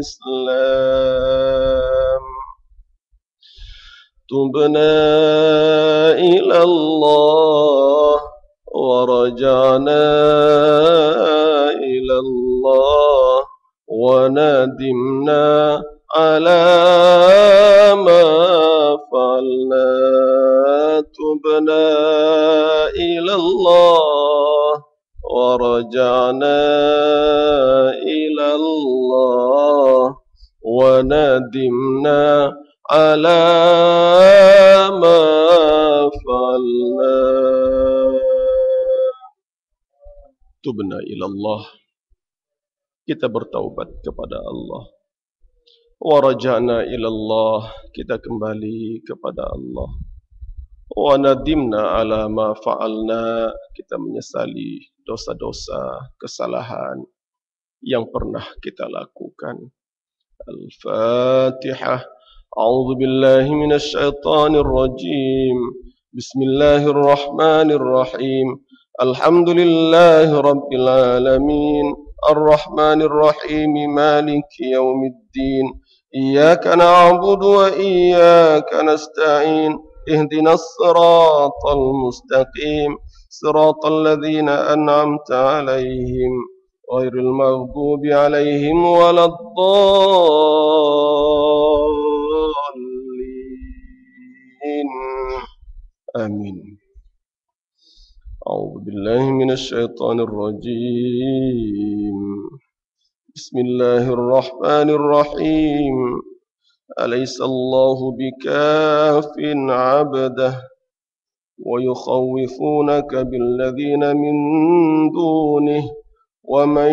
الإسلام تبنا إلى الله ورجعنا إلى الله وندمنا على ما فعلنا تبنا إلى الله ورجعنا إلى الله وندمنا على ما فعلنا tubna ilallah, kita bertaubat kepada Allah. Wa raja'na ilallah, kita kembali kepada Allah. Wa nadimna ala ma fa'alna, kita menyesali dosa-dosa, kesalahan yang pernah kita lakukan. Al-Fatihah. A'udzu billahi minasy syaithanir rajim. Bismillahirrahmanirrahim. Alhamdulillahi rabbil alamin. Ar-Rahmanir Rahim. Maliki yaumiddin. Iyyaka na'budu wa iyyaka nasta'in. Ihdinas siratal mustaqim. Siratal ladzina an'amta 'alaihim ghairil maghdubi 'alaihim waladdallin. Amin. أعوذ بالله من الشيطان الرجيم. بسم الله الرحمن الرحيم. أليس الله بكاف عبده ويخوفونك بالذين من دونه ومن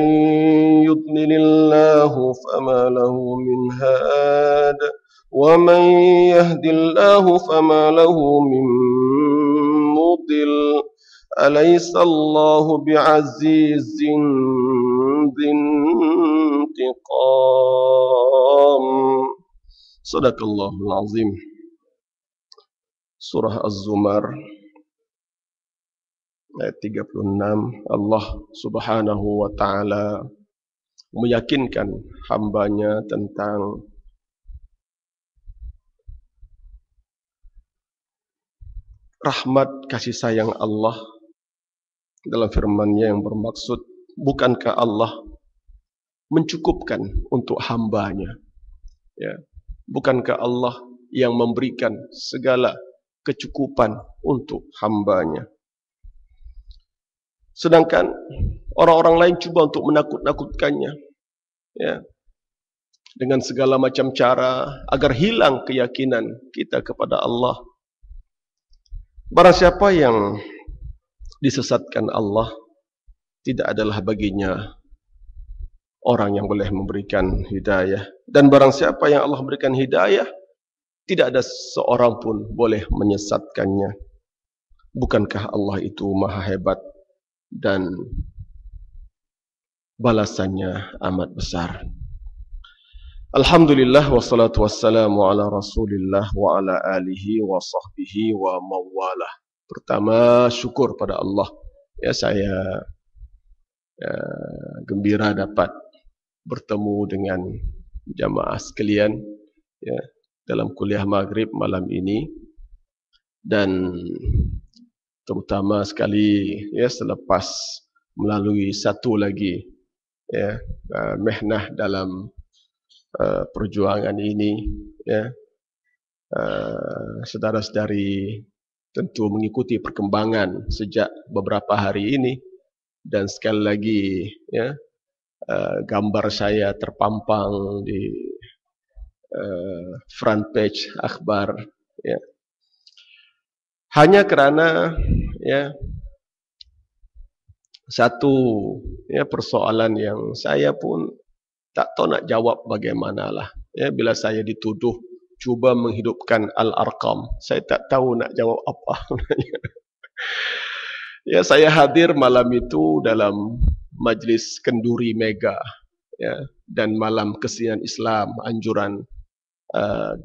يضلل الله فما له من هاد ومن يهد الله فما له من مضل أليس الله بعزيز ذي انتقام. Sadaqallahul Azim. Surah Az-Zumar ayat 36. Allah Subhanahu wa taala meyakinkan hambanya tentang rahmat kasih sayang Allah dalam firman-Nya yang bermaksud, bukankah Allah mencukupkan untuk hambanya? Ya, bukankah Allah yang memberikan segala kecukupan untuk hambanya? Sedangkan orang-orang lain cuba untuk menakut-nakutkannya, ya, dengan segala macam cara agar hilang keyakinan kita kepada Allah. Barang siapa yang disesatkan Allah, tidak adalah baginya orang yang boleh memberikan hidayah. Dan barang siapa yang Allah berikan hidayah, tidak ada seorang pun boleh menyesatkannya. Bukankah Allah itu maha hebat dan balasannya amat besar. Alhamdulillah wassalatu wassalamu ala Rasulillah wa ala alihi wa sahbihi wa mawalah. Pertama, syukur pada Allah. Ya, saya gembira dapat bertemu dengan jamaah sekalian, ya, dalam kuliah maghrib malam ini, dan terutama sekali, ya, selepas melalui satu lagi, ya, mehnah dalam perjuangan ini, ya, saudara-saudari tentu mengikuti perkembangan sejak beberapa hari ini, dan sekali lagi, ya, gambar saya terpampang di front page akhbar, ya, hanya kerana, ya, satu, ya, persoalan yang saya pun tak tahu nak jawab bagaimanalah, ya, bila saya dituduh cuba menghidupkan Al-Arqam, saya tak tahu nak jawab apa. Ya, saya hadir malam itu dalam majlis kenduri mega, ya, dan malam kesenian Islam anjuran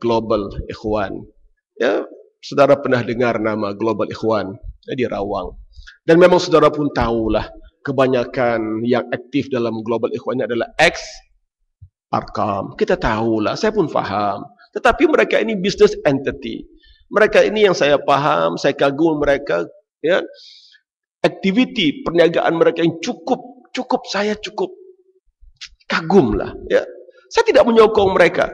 Global Ikhwan. Ya, saudara pernah dengar nama Global Ikhwan, ya, di Rawang. Dan memang saudara pun tahulah kebanyakan yang aktif dalam Global Ikhwan ini adalah ex Arkam. Kita tahulah, saya pun faham. Tetapi mereka ini business entity. Mereka ini yang saya faham, saya kagum mereka, ya. Aktiviti perniagaan mereka yang cukup saya cukup kagumlah, ya. Saya tidak menyokong mereka.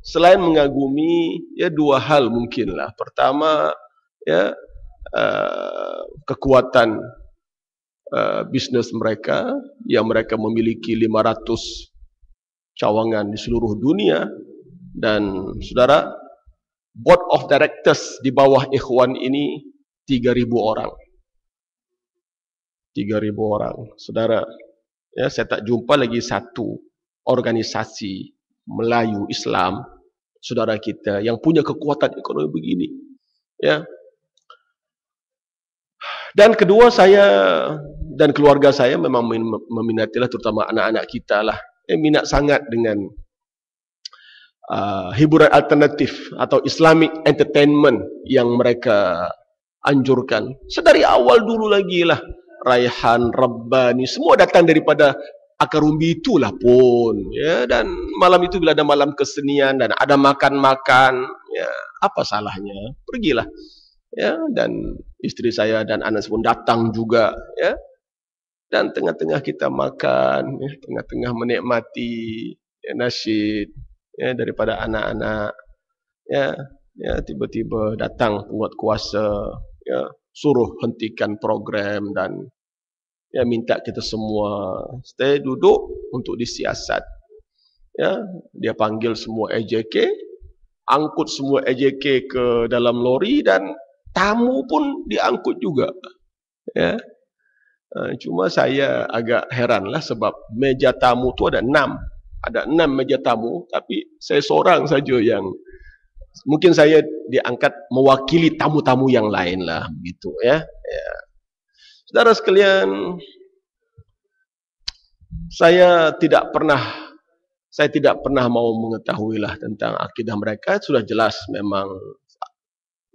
Selain mengagumi, ya, dua hal mungkinlah. Pertama, ya, kekuatan bisnes mereka yang mereka memiliki 500 cawangan di seluruh dunia, dan saudara, board of directors di bawah Ikhwan ini 3.000 orang. 3.000 orang. Saudara, ya, saya tak jumpa lagi satu organisasi Melayu Islam, saudara kita, yang punya kekuatan ekonomi begini. Ya. Dan kedua, saya dan keluarga saya memang meminatilah, terutama anak-anak kita lah, minat sangat dengan hiburan alternatif atau Islamic entertainment yang mereka anjurkan. Sedari awal dulu lagi lah, Raihan, Rabbani, semua datang daripada akar umbi itulah pun, ya. Dan malam itu bila ada malam kesenian dan ada makan-makan, ya, apa salahnya? Pergilah, ya. Dan istri saya dan anak pun datang juga, ya. Dan tengah-tengah kita makan, ya, tengah-tengah menikmati, ya, nasyid, ya, daripada anak-anak, ya, ya, tiba-tiba datang penguat kuasa, ya, suruh hentikan program dan, ya, minta kita semua stay duduk untuk disiasat. Ya, dia panggil semua AJK, angkut semua AJK ke dalam lori dan tamu pun diangkut juga. Ya. Cuma saya agak heranlah sebab meja tamu tu ada 6. Ada 6 meja tamu, tapi saya seorang saja yang mungkin saya diangkat mewakili tamu-tamu yang lain lah, begitu, ya. Ya. Saudara sekalian, saya tidak pernah mau mengetahui lah tentang akidah mereka. Sudah jelas memang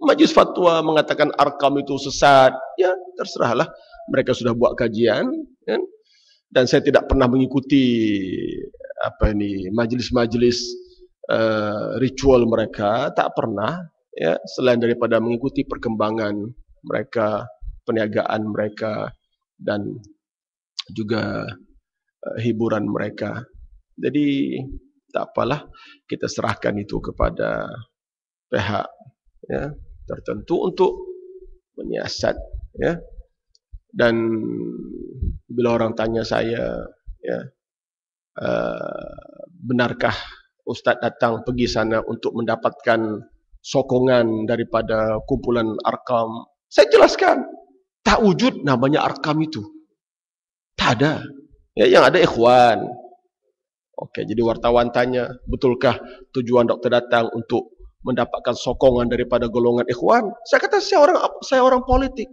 Majlis Fatwa mengatakan Arkam itu sesat, ya, terserahlah. Mereka sudah buat kajian, kan? Dan saya tidak pernah mengikuti majlis-majlis ritual mereka, tak pernah, ya, selain daripada mengikuti perkembangan mereka, perniagaan mereka, dan juga hiburan mereka. Jadi tak apalah, kita serahkan itu kepada pihak, ya, tertentu untuk menyiasat, ya. Dan bila orang tanya saya, ya, benarkah Ustaz datang pergi sana untuk mendapatkan sokongan daripada kumpulan Arkam, saya jelaskan, tak wujud namanya Arkam itu, tak ada, ya. Yang ada Ikhwan. Okey, jadi wartawan tanya, betulkah tujuan doktor datang untuk mendapatkan sokongan daripada golongan Ikhwan? Saya kata, saya orang politik.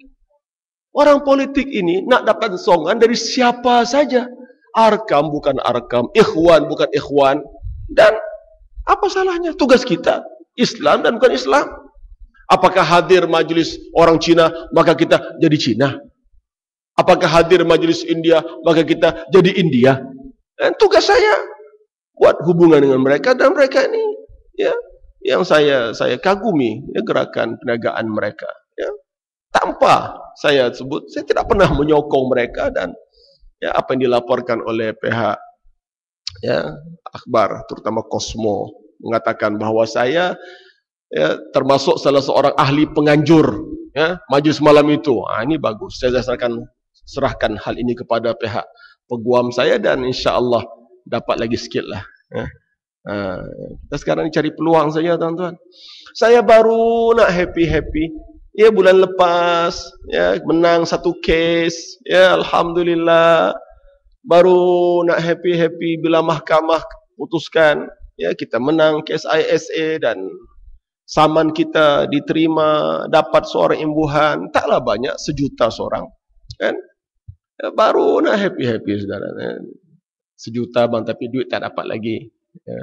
Orang politik ini nak dapat sokongan dari siapa saja. Arkam bukan Arkam, Ikhwan bukan Ikhwan. Dan apa salahnya? Tugas kita Islam dan bukan Islam. Apakah hadir majlis orang Cina maka kita jadi Cina? Apakah hadir majlis India maka kita jadi India? Dan tugas saya buat hubungan dengan mereka, dan mereka ini, ya, yang saya kagumi, ya, gerakan perniagaan mereka, ya. Tanpa saya sebut, saya tidak pernah menyokong mereka, dan, ya, apa yang dilaporkan oleh pihak, ya, akhbar, terutama Cosmo, mengatakan bahawa saya, ya, termasuk salah seorang ahli penganjur, ya, majlis malam itu. Ini bagus. Saya serahkan hal ini kepada pihak peguam saya, dan insya-Allah dapat lagi sikit lah. Ya. Kita sekarang cari peluang saja, tuan-tuan. Saya baru nak happy-happy. Ya, bulan lepas, ya, menang satu kes, ya, alhamdulillah. Baru nak happy-happy bila mahkamah putuskan, ya, kita menang kes ISA dan saman kita diterima, dapat seorang imbuhan, taklah banyak, 1 juta seorang, kan? Ya, baru nak happy-happy, saudara. 1 juta bang, tapi duit tak dapat lagi. Ya.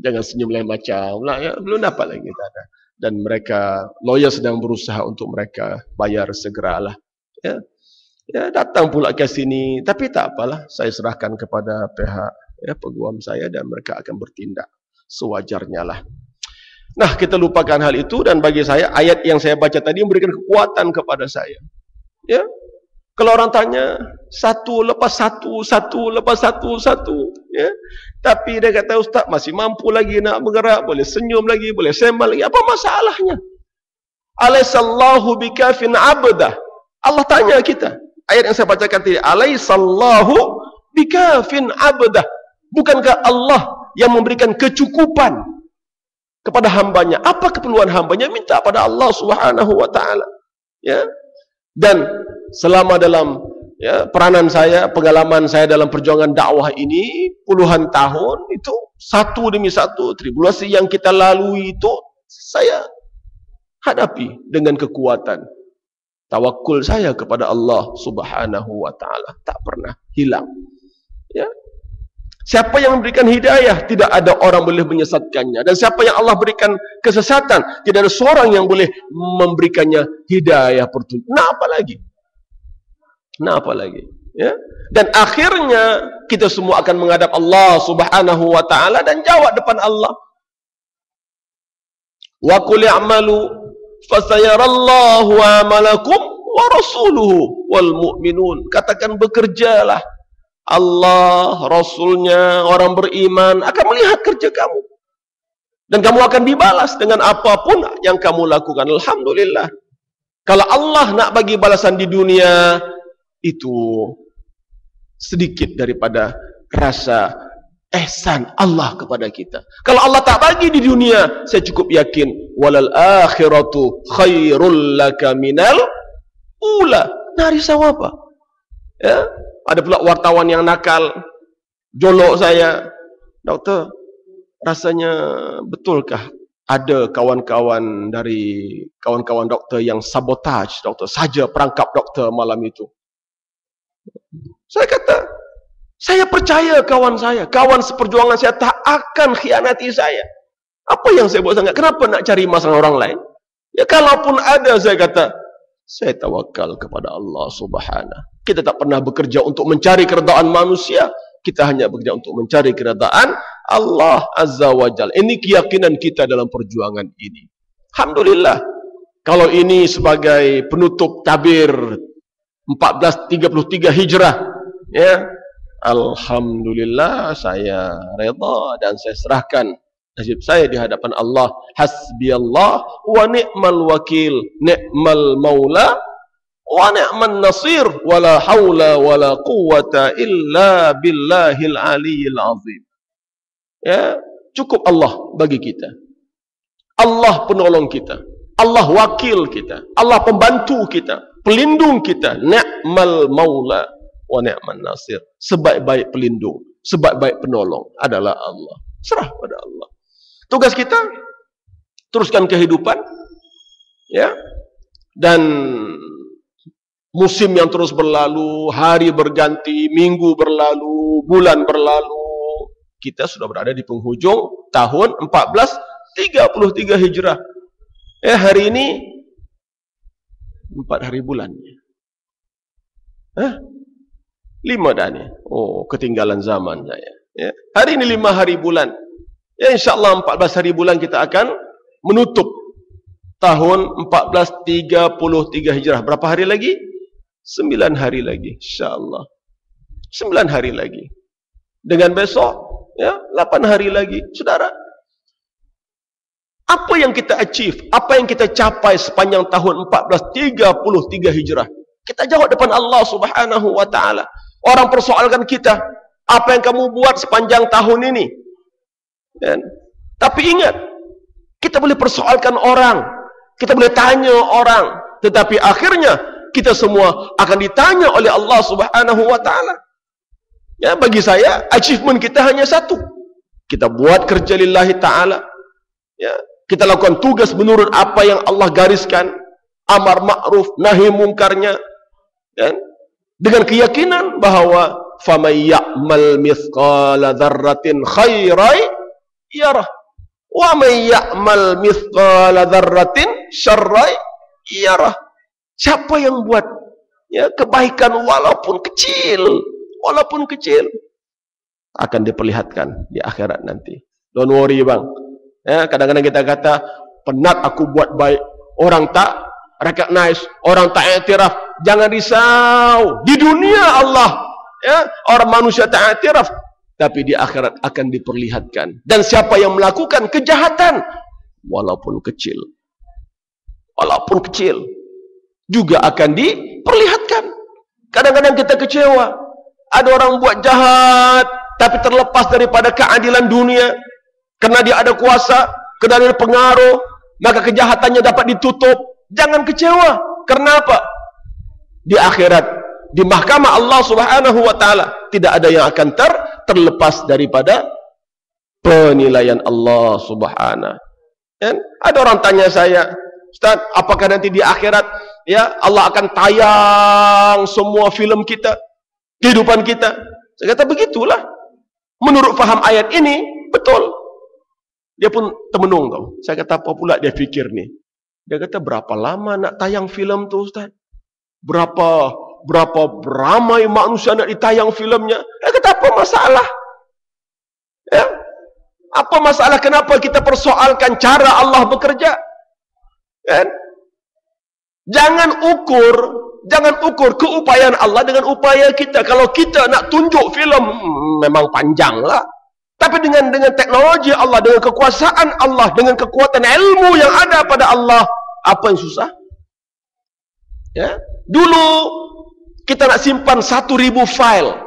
Jangan senyum lain macam lah, ya, belum dapat lagi, tak ada. Dan mereka, lawyer sedang berusaha untuk mereka bayar segeralah. Ya, ya, datang pula ke sini, tapi tak apalah, saya serahkan kepada pihak, ya, peguam saya, dan mereka akan bertindak sewajarnya lah. Nah, kita lupakan hal itu, dan bagi saya ayat yang saya baca tadi memberikan kekuatan kepada saya. Ya, kalau orang tanya satu lepas satu, satu lepas satu, satu, ya, tapi dia kata, Ustaz masih mampu lagi nak bergerak, boleh senyum lagi, boleh sembang lagi, apa masalahnya? Alaihissallahu bikafin abdah. Allah tanya kita, ayat yang saya bacakan tadi, alaihissallahu bikafin abdah. Bukankah Allah yang memberikan kecukupan kepada hambanya? Apa keperluan hambanya? Minta pada Allah Subhanahu wa taala. Ya. Dan selama dalam, ya, peranan saya, pengalaman saya dalam perjuangan dakwah ini puluhan tahun, itu satu demi satu tribulasi yang kita lalui itu saya hadapi dengan kekuatan tawakul saya kepada Allah Subhanahu wa taala, tak pernah hilang. Ya. Siapa yang memberikan hidayah, tidak ada orang boleh menyesatkannya. Dan siapa yang Allah berikan kesesatan, tidak ada seorang yang boleh memberikannya hidayah petunjuk. Nah, apa lagi? Nah, apa lagi? Ya? Dan akhirnya kita semua akan menghadap Allah Subhanahu wa taala dan jawab depan Allah. Wa qul i'malu fasayarallahu amalakum wa rasuluhu wal mu'minun. Katakan, bekerjalah. Allah, Rasulnya, orang beriman akan melihat kerja kamu. Dan kamu akan dibalas dengan apapun yang kamu lakukan. Alhamdulillah. Kalau Allah nak bagi balasan di dunia, itu sedikit daripada rasa ihsan Allah kepada kita. Kalau Allah tak bagi di dunia, saya cukup yakin, walal akhiratu khairul laka minal ula. Nah, risau apa? Ya? Ada pula wartawan yang nakal, jolok saya, doktor, rasanya betulkah ada kawan-kawan dari kawan-kawan doktor yang sabotage doktor saja perangkap doktor malam itu? Saya kata, saya percaya kawan saya, kawan seperjuangan saya tak akan khianati saya. Apa yang saya buat sangat? Kenapa nak cari masalah orang lain? Ya, kalaupun ada, saya kata, saya tawakal kepada Allah Subhanahu. Kita tak pernah bekerja untuk mencari keredaan manusia. Kita hanya bekerja untuk mencari keredaan Allah Azza wa Jalla. Ini keyakinan kita dalam perjuangan ini. Alhamdulillah. Kalau ini sebagai penutup tabir 1433 Hijrah, ya, alhamdulillah, saya redha dan saya serahkan nasib saya di hadapan Allah. Hasbiyallah wa ni'mal wakil, ni'mal maula wa ni'man nasir, wala haula wala quwwata illa billahil aliyil azim. Ya, cukup Allah bagi kita. Allah penolong kita, Allah wakil kita, Allah pembantu kita, pelindung kita. Ni'mal maula wa ni'man nasir. Sebaik-baik pelindung, sebaik-baik penolong adalah Allah. Serah pada Allah. Tugas kita teruskan kehidupan, ya, dan musim yang terus berlalu, hari berganti, minggu berlalu, bulan berlalu, kita sudah berada di penghujung tahun 1433 Hijrah. Hari ini 4 hari bulannya. 5 dah ni. Oh, ketinggalan zaman saya. Ya. Hari ini 5 hari bulan. Ya, insyaAllah 14 hari bulan kita akan menutup tahun 1433 Hijrah. Berapa hari lagi? 9 hari lagi, insyaAllah. 9 hari lagi. Dengan besok, ya, 8 hari lagi. Saudara, apa yang kita achieve, apa yang kita capai sepanjang tahun 1433 Hijrah? Kita jawab depan Allah Subhanahu wa taala. Orang persoalkan kita, apa yang kamu buat sepanjang tahun ini? Dan, tapi ingat, kita boleh persoalkan orang, kita boleh tanya orang, tetapi akhirnya kita semua akan ditanya oleh Allah Subhanahu wa taala. Ya, bagi saya achievement kita hanya satu. Kita buat kerja lillahi taala. Ya, kita lakukan tugas menurut apa yang Allah gariskan, amar ma'ruf nahi mungkarnya. Ya, dengan keyakinan bahawa faman ya'mal mithqala dzarratin khairan yarah wa man ya'mal mithqala dzarratin syarran yarah. Siapa yang buat, ya, kebaikan walaupun kecil, akan diperlihatkan di akhirat nanti. Don't worry bang. Kadang-kadang kita kata, penat aku buat baik, orang tak recognize, orang tak iktiraf. Jangan risau, di dunia Allah orang manusia tak iktiraf, tapi di akhirat akan diperlihatkan. Dan siapa yang melakukan kejahatan, walaupun kecil juga akan diperlihatkan. Kadang-kadang kita kecewa, ada orang buat jahat tapi terlepas daripada keadilan dunia, kerana dia ada kuasa, kerana dia ada pengaruh, maka kejahatannya dapat ditutup. Jangan kecewa. Kenapa? Di akhirat, di mahkamah Allah Subhanahu wa taala, tidak ada yang akan terlepas daripada penilaian Allah Subhanahu. Ada orang tanya saya, Ustaz, apakah nanti di akhirat Allah akan tayang semua filem kita, kehidupan kita? Saya kata begitulah. Menurut faham ayat ini, betul. Dia pun termenung tau. Saya kata, apa pula dia fikir ni? Dia kata, berapa lama nak tayang filem tu Ustaz? Berapa ramai manusia nak ditayang filmnya? Dia kata, apa masalah? Apa masalah? Kenapa kita persoalkan cara Allah bekerja? Jangan ukur keupayaan Allah dengan upaya kita. Kalau kita nak tunjuk filem, memang panjang lah. Tapi dengan teknologi Allah, dengan kekuasaan Allah, dengan kekuatan ilmu yang ada pada Allah, apa yang susah? Dulu kita nak simpan 1.000 file,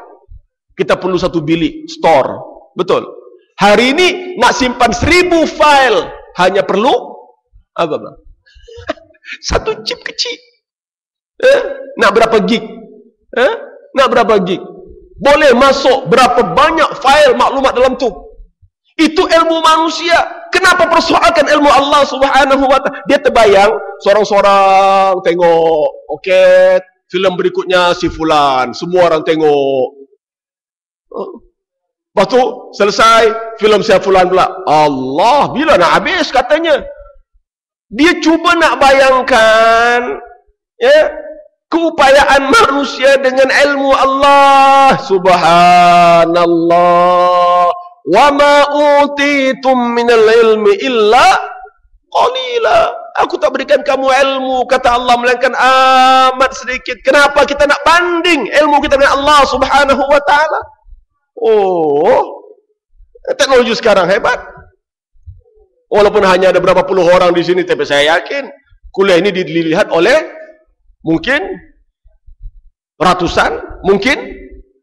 kita perlu 1 bilik store, betul? Hari ini nak simpan 1.000 file hanya perlu apa bang? 1 chip kecil. Nak berapa gig? Nak berapa gig? Boleh masuk berapa banyak file maklumat dalam tu. Itu ilmu manusia. Kenapa persoalkan ilmu Allah Subhanahu wa taala? Dia terbayang seorang-seorang tengok, okey, filem berikutnya si fulan, semua orang tengok. Lepas tu selesai filem si fulan pula. Allah, bila nak habis katanya? Dia cuba nak bayangkan keupayaan manusia dengan ilmu Allah. Subhanallah. Wa ma utitum minal ilmi illa qalila. Aku tak berikan kamu ilmu, kata Allah, melainkan amat sedikit. Kenapa kita nak banding ilmu kita dengan Allah Subhanahu wa taala? Oh, teknologi sekarang hebat. Walaupun hanya ada berapa puluh orang di sini, tapi saya yakin kuliah ini dilihat oleh mungkin ratusan, mungkin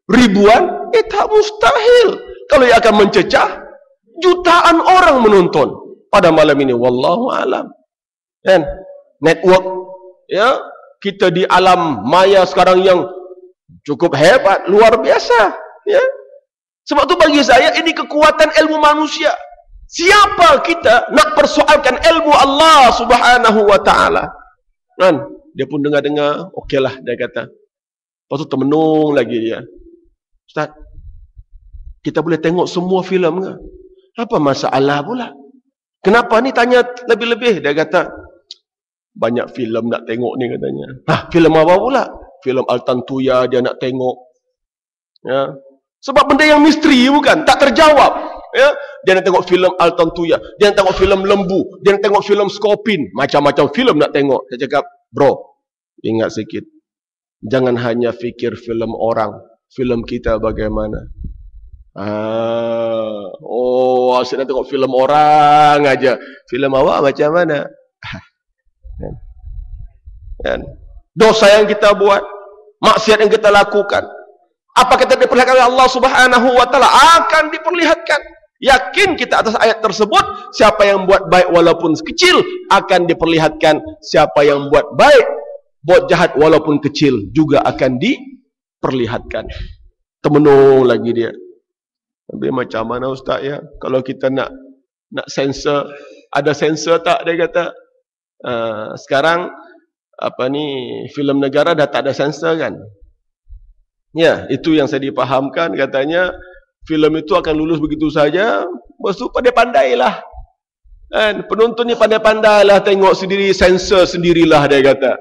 ribuan. Tak mustahil kalau ia akan mencecah jutaan orang menonton pada malam ini. Wallahu alam. Network kita di alam maya sekarang yang cukup hebat, luar biasa. Sebab tu bagi saya ini kekuatan ilmu manusia. Siapa kita nak persoalkan ilmu Allah Subhanahu wa taala? Dia pun dengar-dengar, okeylah dia kata. Lepas tu termenung lagi dia. Ustaz, kita boleh tengok semua filem ke? Apa masalah pula? Kenapa ni tanya lebih-lebih? Dia kata, banyak filem nak tengok ni katanya. Filem apa pula? Filem Al-Tantuya dia nak tengok. Sebab benda yang misteri bukan? Tak terjawab. Dia nak tengok filem Al-Tantuya, dia nak tengok filem Lembu, dia nak tengok filem Scorpion, macam-macam filem nak tengok. Saya cakap, bro, ingat sikit, jangan hanya fikir filem orang, filem kita bagaimana. Asyik nak tengok filem orang aja. Filem awak macam mana? Dosa yang kita buat, maksiat yang kita lakukan, apa kita diperlihatkan oleh Allah Subhanahu wa taala akan diperlihatkan. Yakin kita atas ayat tersebut. Siapa yang buat baik walaupun kecil akan diperlihatkan. Siapa yang buat baik, buat jahat walaupun kecil juga akan diperlihatkan. Termenung lagi dia. Tapi macam mana Ustaz ya? Kalau kita nak sensor, ada sensor tak? Dia kata sekarang filem negara dah tak ada sensor kan? Ya, itu yang saya dipahamkan. Katanya filem itu akan lulus begitu saja. Lepas tu pandai-pandailah. Penonton ni pandai-pandailah tengok sendiri, sensor sendirilah dia kata.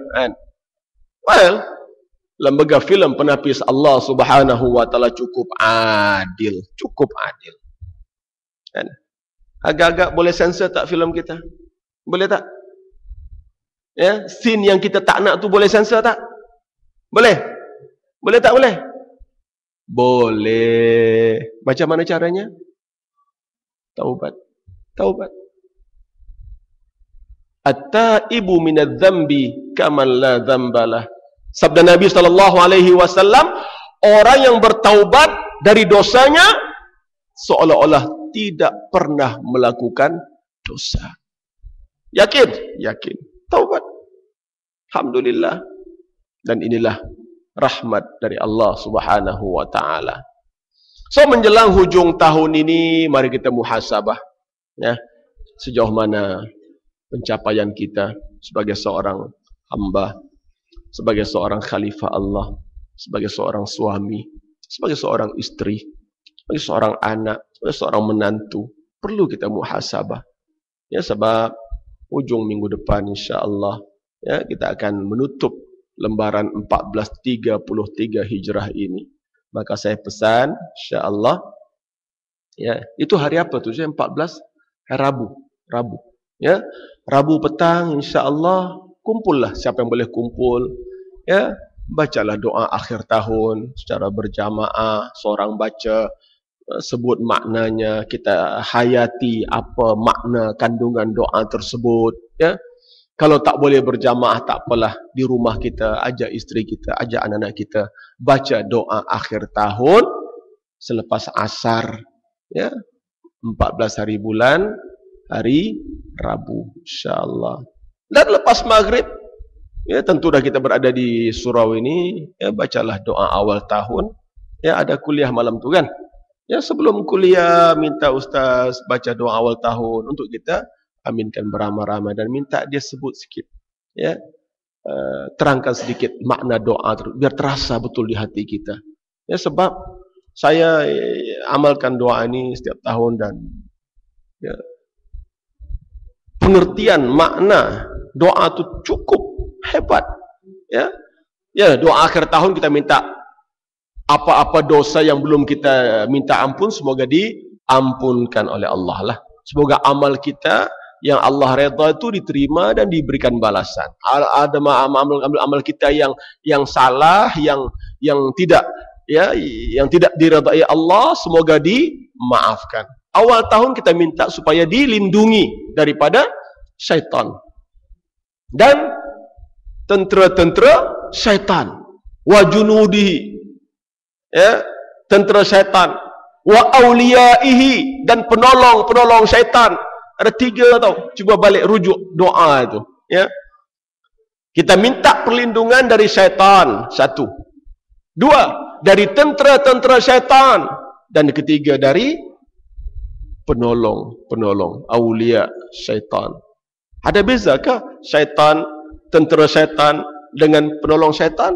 Well, lembaga filem penapis Allah Subhanahu wa taala cukup adil, cukup adil. Kan? Agak-agak boleh sensor tak filem kita? Boleh tak? Ya, scene yang kita tak nak tu boleh sensor tak? Boleh? Boleh tak boleh? Boleh. Macam mana caranya? Taubat. Taubat. At-taibu minadz-dzambi kaman la dzambalah. Sabda Nabi SAW, orang yang bertaubat dari dosanya seolah-olah tidak pernah melakukan dosa. Yakin? Yakin. Taubat. Alhamdulillah. Dan inilah rahmat dari Allah Subhanahu wa taala. So menjelang hujung tahun ini, mari kita muhasabah, ya. Sejauh mana pencapaian kita sebagai seorang hamba, sebagai seorang khalifah Allah, sebagai seorang suami, sebagai seorang istri, sebagai seorang anak, sebagai seorang menantu. Perlu kita muhasabah. Ya, sebab ujung minggu depan insya-Allah, ya, kita akan menutup lembaran 1433 Hijrah ini. Maka saya pesan insya-Allah, ya, itu hari apa tu? 14 hari Rabu. Ya, Rabu petang insya-Allah kumpullah siapa yang boleh kumpul, ya, bacalah doa akhir tahun secara berjamaah, seorang baca, sebut maknanya, kita hayati apa makna kandungan doa tersebut, ya. Kalau tak boleh berjamaah tak apalah, di rumah kita ajak isteri kita, ajak anak-anak kita baca doa akhir tahun selepas asar, ya, 14 hari bulan, hari Rabu insya-Allah. Dan lepas maghrib, ya, tentu dah kita berada di surau ini, ya, bacalah doa awal tahun. Ya, ada kuliah malam tu kan. Ya, sebelum kuliah minta ustaz baca doa awal tahun untuk kita aminkan beramai-ramai dan minta dia sebut sikit, ya, terangkan sedikit makna doa biar terasa betul di hati kita. Ya, sebab saya amalkan doa ini setiap tahun dan, ya, pengertian makna doa itu cukup hebat, ya. Ya, doa akhir tahun kita minta apa-apa dosa yang belum kita minta ampun semoga diampunkan oleh Allah lah. Semoga amal kita yang Allah redha itu diterima dan diberikan balasan. Ada amal kita yang salah, yang tidak, ya, yang tidak diredai Allah, semoga dimaafkan. Awal tahun kita minta supaya dilindungi daripada syaitan dan tentera-tentera syaitan, wa junudihi, ya, tentera syaitan, wa auliyaihi, dan penolong-penolong syaitan. Ada 3 tau. Cuba balik rujuk doa itu, ya. Kita minta perlindungan dari syaitan, 1. 2, dari tentera-tentera syaitan, dan ketiga dari penolong aulia syaitan. Ada bezakah syaitan, tentera syaitan dengan penolong syaitan?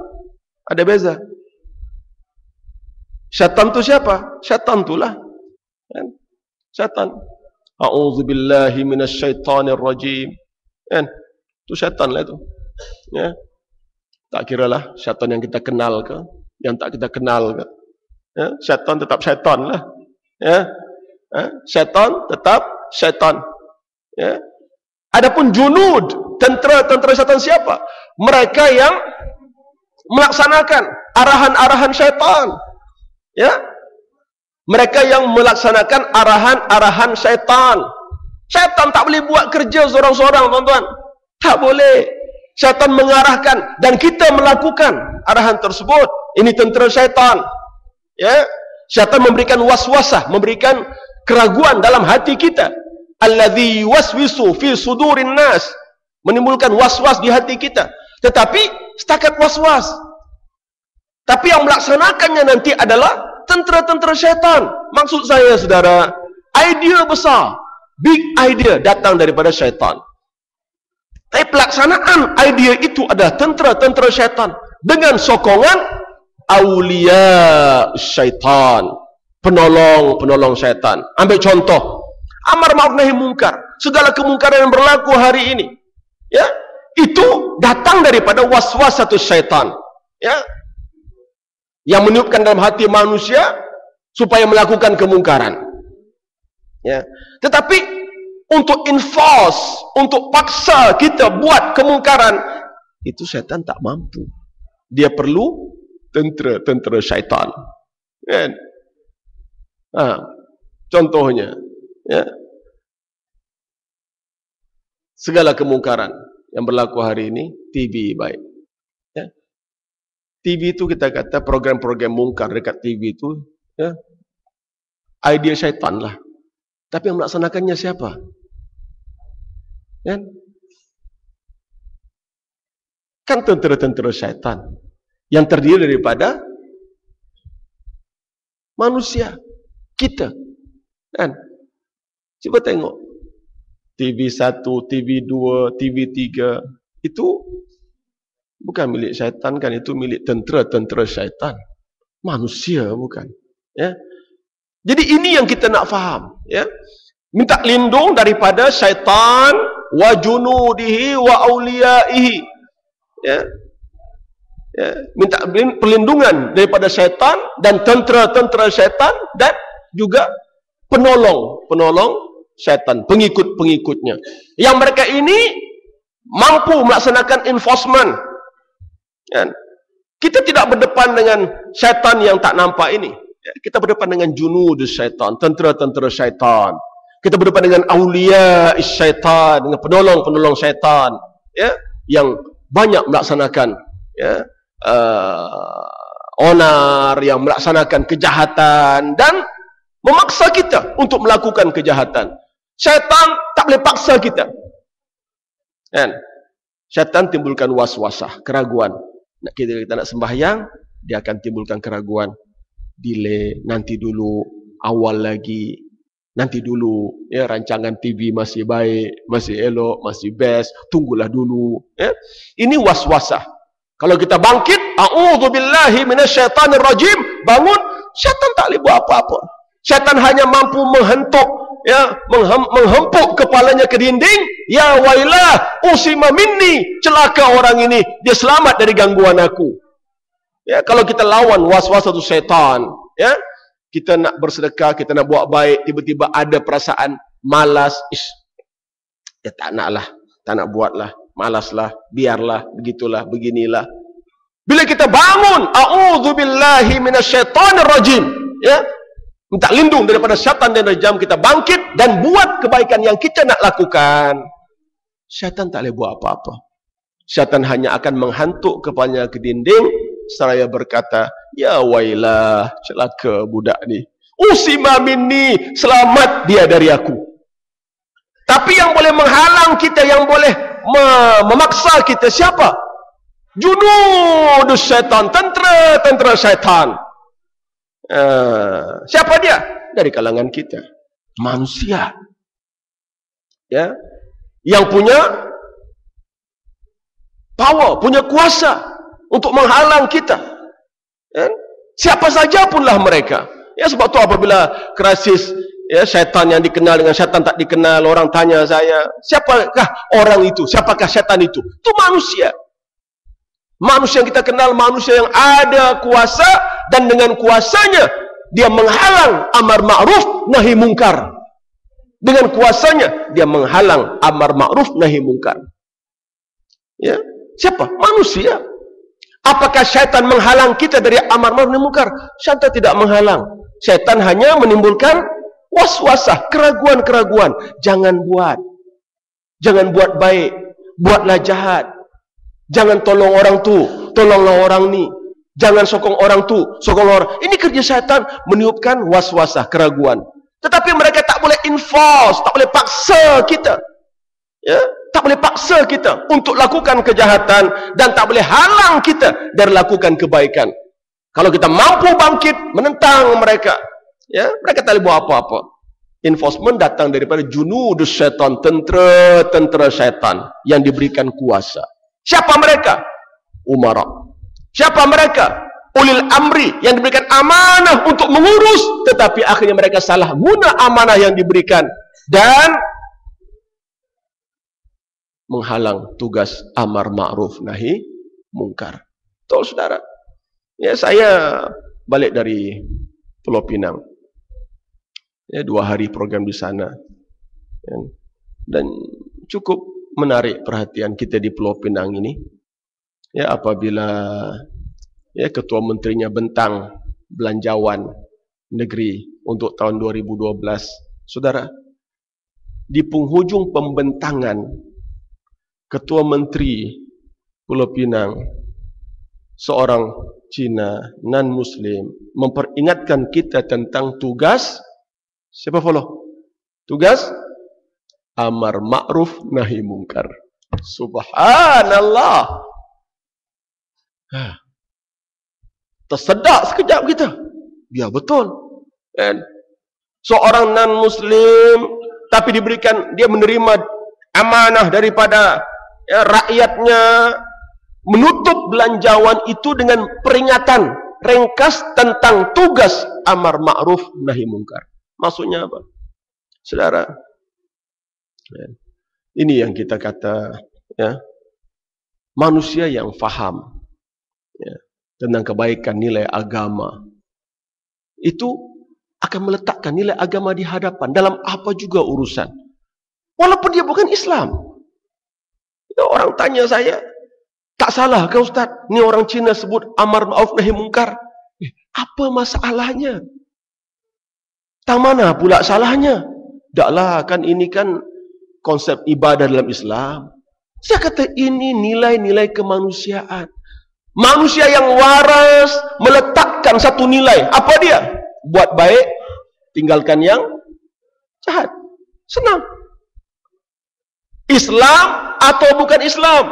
Ada beza. Syaitan tu siapa? Syaitan itulah, kan? Syaitan. A'udzubillahi minasyaitonirrajim. Kan? Itu syaitan lah itu. Ya. Tak kiralah syaitan yang kita kenal ke, yang tak kita kenal ke. Ya, syaitan tetap syaitan lah. Ya. Syaitan tetap syaitan. Ya. Adapun junud, tentera syaitan siapa? Mereka yang melaksanakan arahan-arahan syaitan. Ya. Mereka yang melaksanakan arahan-arahan syaitan. Syaitan tak boleh buat kerja seorang-seorang, tuan-tuan. Tak boleh. Syaitan mengarahkan dan kita melakukan arahan tersebut. Ini tentera syaitan. Ya. Syaitan memberikan waswasah, memberikan keraguan dalam hati kita. Alladzi waswisu fi sudurin nas, menimbulkan waswas di hati kita. Tetapi setakat waswas. Tapi yang melaksanakannya nanti adalah tentera-tentera syaitan. Maksud saya, saudara, idea besar, big idea datang daripada syaitan. Tapi pelaksanaan idea itu adalah tentera-tentera syaitan dengan sokongan aulia syaitan, penolong syaitan. Ambil contoh, amar ma'ruf nahi munkar, segala kemungkaran yang berlaku hari ini, ya, itu datang daripada waswasatus syaitan. Ya, yang meniupkan dalam hati manusia supaya melakukan kemungkaran. Ya. Tetapi untuk enforce, untuk paksa kita buat kemungkaran, itu syaitan tak mampu. Dia perlu tentera syaitan. Kan? Contohnya, ya, segala kemungkaran yang berlaku hari ini, TV baik. Ya. TV itu kita kata program-program mungkar dekat TV itu, ya, idea syaitan lah. Tapi yang melaksanakannya siapa? Kan tentera-tentera syaitan yang terdiri daripada manusia, kita. Kan? Coba tengok TV 1, TV 2, TV 3 itu bukan milik syaitan kan, itu milik tentera-tentera syaitan. Manusia bukan. Ya. Jadi ini yang kita nak faham, ya. Minta lindung daripada syaitan wa junudihi wa awliyaihi. Ya. Ya, minta perlindungan daripada syaitan dan tentera-tentera syaitan dan juga penolong syaitan, pengikut-pengikutnya. Yang mereka ini mampu melaksanakan enforcement. Ya. Kita tidak berdepan dengan syaitan yang tak nampak ini. Ya, kita berdepan dengan junudus syaitan, tentera-tentera syaitan. Kita berdepan dengan awliya syaitan, dengan penolong-penolong syaitan, ya, yang banyak melaksanakan, ya, onar, yang melaksanakan kejahatan dan memaksa kita untuk melakukan kejahatan. Syaitan tak boleh paksa kita. Kan? Syaitan timbulkan waswasah, keraguan. Kita nak sembahyang, dia akan timbulkan keraguan. Delay, nanti dulu, awal lagi, nanti dulu, ya, rancangan TV masih baik, masih elok, masih best, tunggulah dulu. Ya. Ini waswasah. Kalau kita bangkit, a'udzubillahi minasyaitanirrajim, bangun, syaitan tak boleh buat apa-apa. Syaitan hanya mampu menghentuk, ya, menghempuk kepalanya ke dinding. Ya wailah, usima minni, celaka orang ini, dia selamat dari gangguan aku. Ya, kalau kita lawan waswasah itu syaitan, ya, kita nak bersedekah, kita nak buat baik, tiba-tiba ada perasaan malas, ya tak naklah, tak nak buatlah, malaslah, biarlah, begitulah, beginilah. Bila kita bangun, a'udzubillahi minasyaitonirrajim, ya, minta lindung daripada syaitan dan rajam, kita bangkit dan buat kebaikan yang kita nak lakukan. Syaitan tak boleh buat apa-apa. Syaitan hanya akan menghantuk kepalanya ke dinding seraya berkata, ya wailah, celaka budak ni, usima minni, selamat dia dari aku. Tapi yang boleh menghalang kita, yang boleh memaksa kita siapa? Junudus syaitan, tentera syaitan. Siapa dia? Dari kalangan kita, manusia, ya, yang punya power, punya kuasa untuk menghalang kita. Ya? Siapa saja punlah mereka. Ya, sebab tu apabila krisis, ya, syaitan yang dikenal dengan syaitan tak dikenal, orang tanya saya, siapakah orang itu? Siapakah syaitan itu? Itu manusia. Manusia yang kita kenal, manusia yang ada kuasa, dan dengan kuasanya dia menghalang amar ma'ruf nahi mungkar. Dengan kuasanya dia menghalang amar ma'ruf nahi mungkar. Ya, siapa? Manusia. Apakah syaitan menghalang kita dari amar ma'ruf nahi mungkar? Syaitan tidak menghalang. Syaitan hanya menimbulkan waswasah, keraguan-keraguan. Jangan buat. Jangan buat baik. Buatlah jahat. Jangan tolong orang tu, tolonglah orang ni. Jangan sokong orang tu, sokong orang. Ini kerja syaitan, meniupkan waswasah, keraguan. Tetapi mereka tak boleh enforce, tak boleh paksa kita. Ya, tak boleh paksa kita untuk lakukan kejahatan, dan tak boleh halang kita dari lakukan kebaikan. Kalau kita mampu bangkit menentang mereka, ya, mereka tak boleh buat apa-apa. Enforcement datang daripada junudus syaitan, tentera syaitan yang diberikan kuasa. Siapa mereka? Umara. Siapa mereka? Ulil amri, yang diberikan amanah untuk mengurus, tetapi akhirnya mereka salah guna amanah yang diberikan dan menghalang tugas amar ma'ruf nahi mungkar. Betul saudara? Ya, saya balik dari Pulau Pinang. Ya, 2 hari program di sana. Ya, dan cukup menarik perhatian kita di Pulau Pinang ini. Ya, apabila ya ketua menterinya bentang belanjawan negeri untuk tahun 2012, saudara, di penghujung pembentangan ketua menteri Pulau Pinang, seorang Cina non-Muslim, memperingatkan kita tentang tugas, siapa follow? Tugas amar ma'ruf nahi mungkar. Subhanallah. Tersedak sekejap kita. Ya, betul. Dan seorang non-Muslim, tapi diberikan, dia menerima amanah daripada ya, rakyatnya, menutup belanjawan itu dengan peringatan ringkas tentang tugas amar ma'ruf nahi mungkar. Maksudnya apa? Saudara, ya, ini yang kita kata ya, manusia yang faham ya, tentang kebaikan nilai agama itu akan meletakkan nilai agama di hadapan dalam apa juga urusan, walaupun dia bukan Islam. Orang tanya saya, tak salah ke Ustaz? Ni orang Cina sebut amar ma'ruf nahi mungkar. Apa masalahnya? Tak mana pula salahnya? Taklah, kan ini kan konsep ibadah dalam Islam. Saya kata ini nilai-nilai kemanusiaan. Manusia yang waras meletakkan satu nilai. Apa dia? Buat baik, tinggalkan yang jahat. Senang. Islam atau bukan Islam?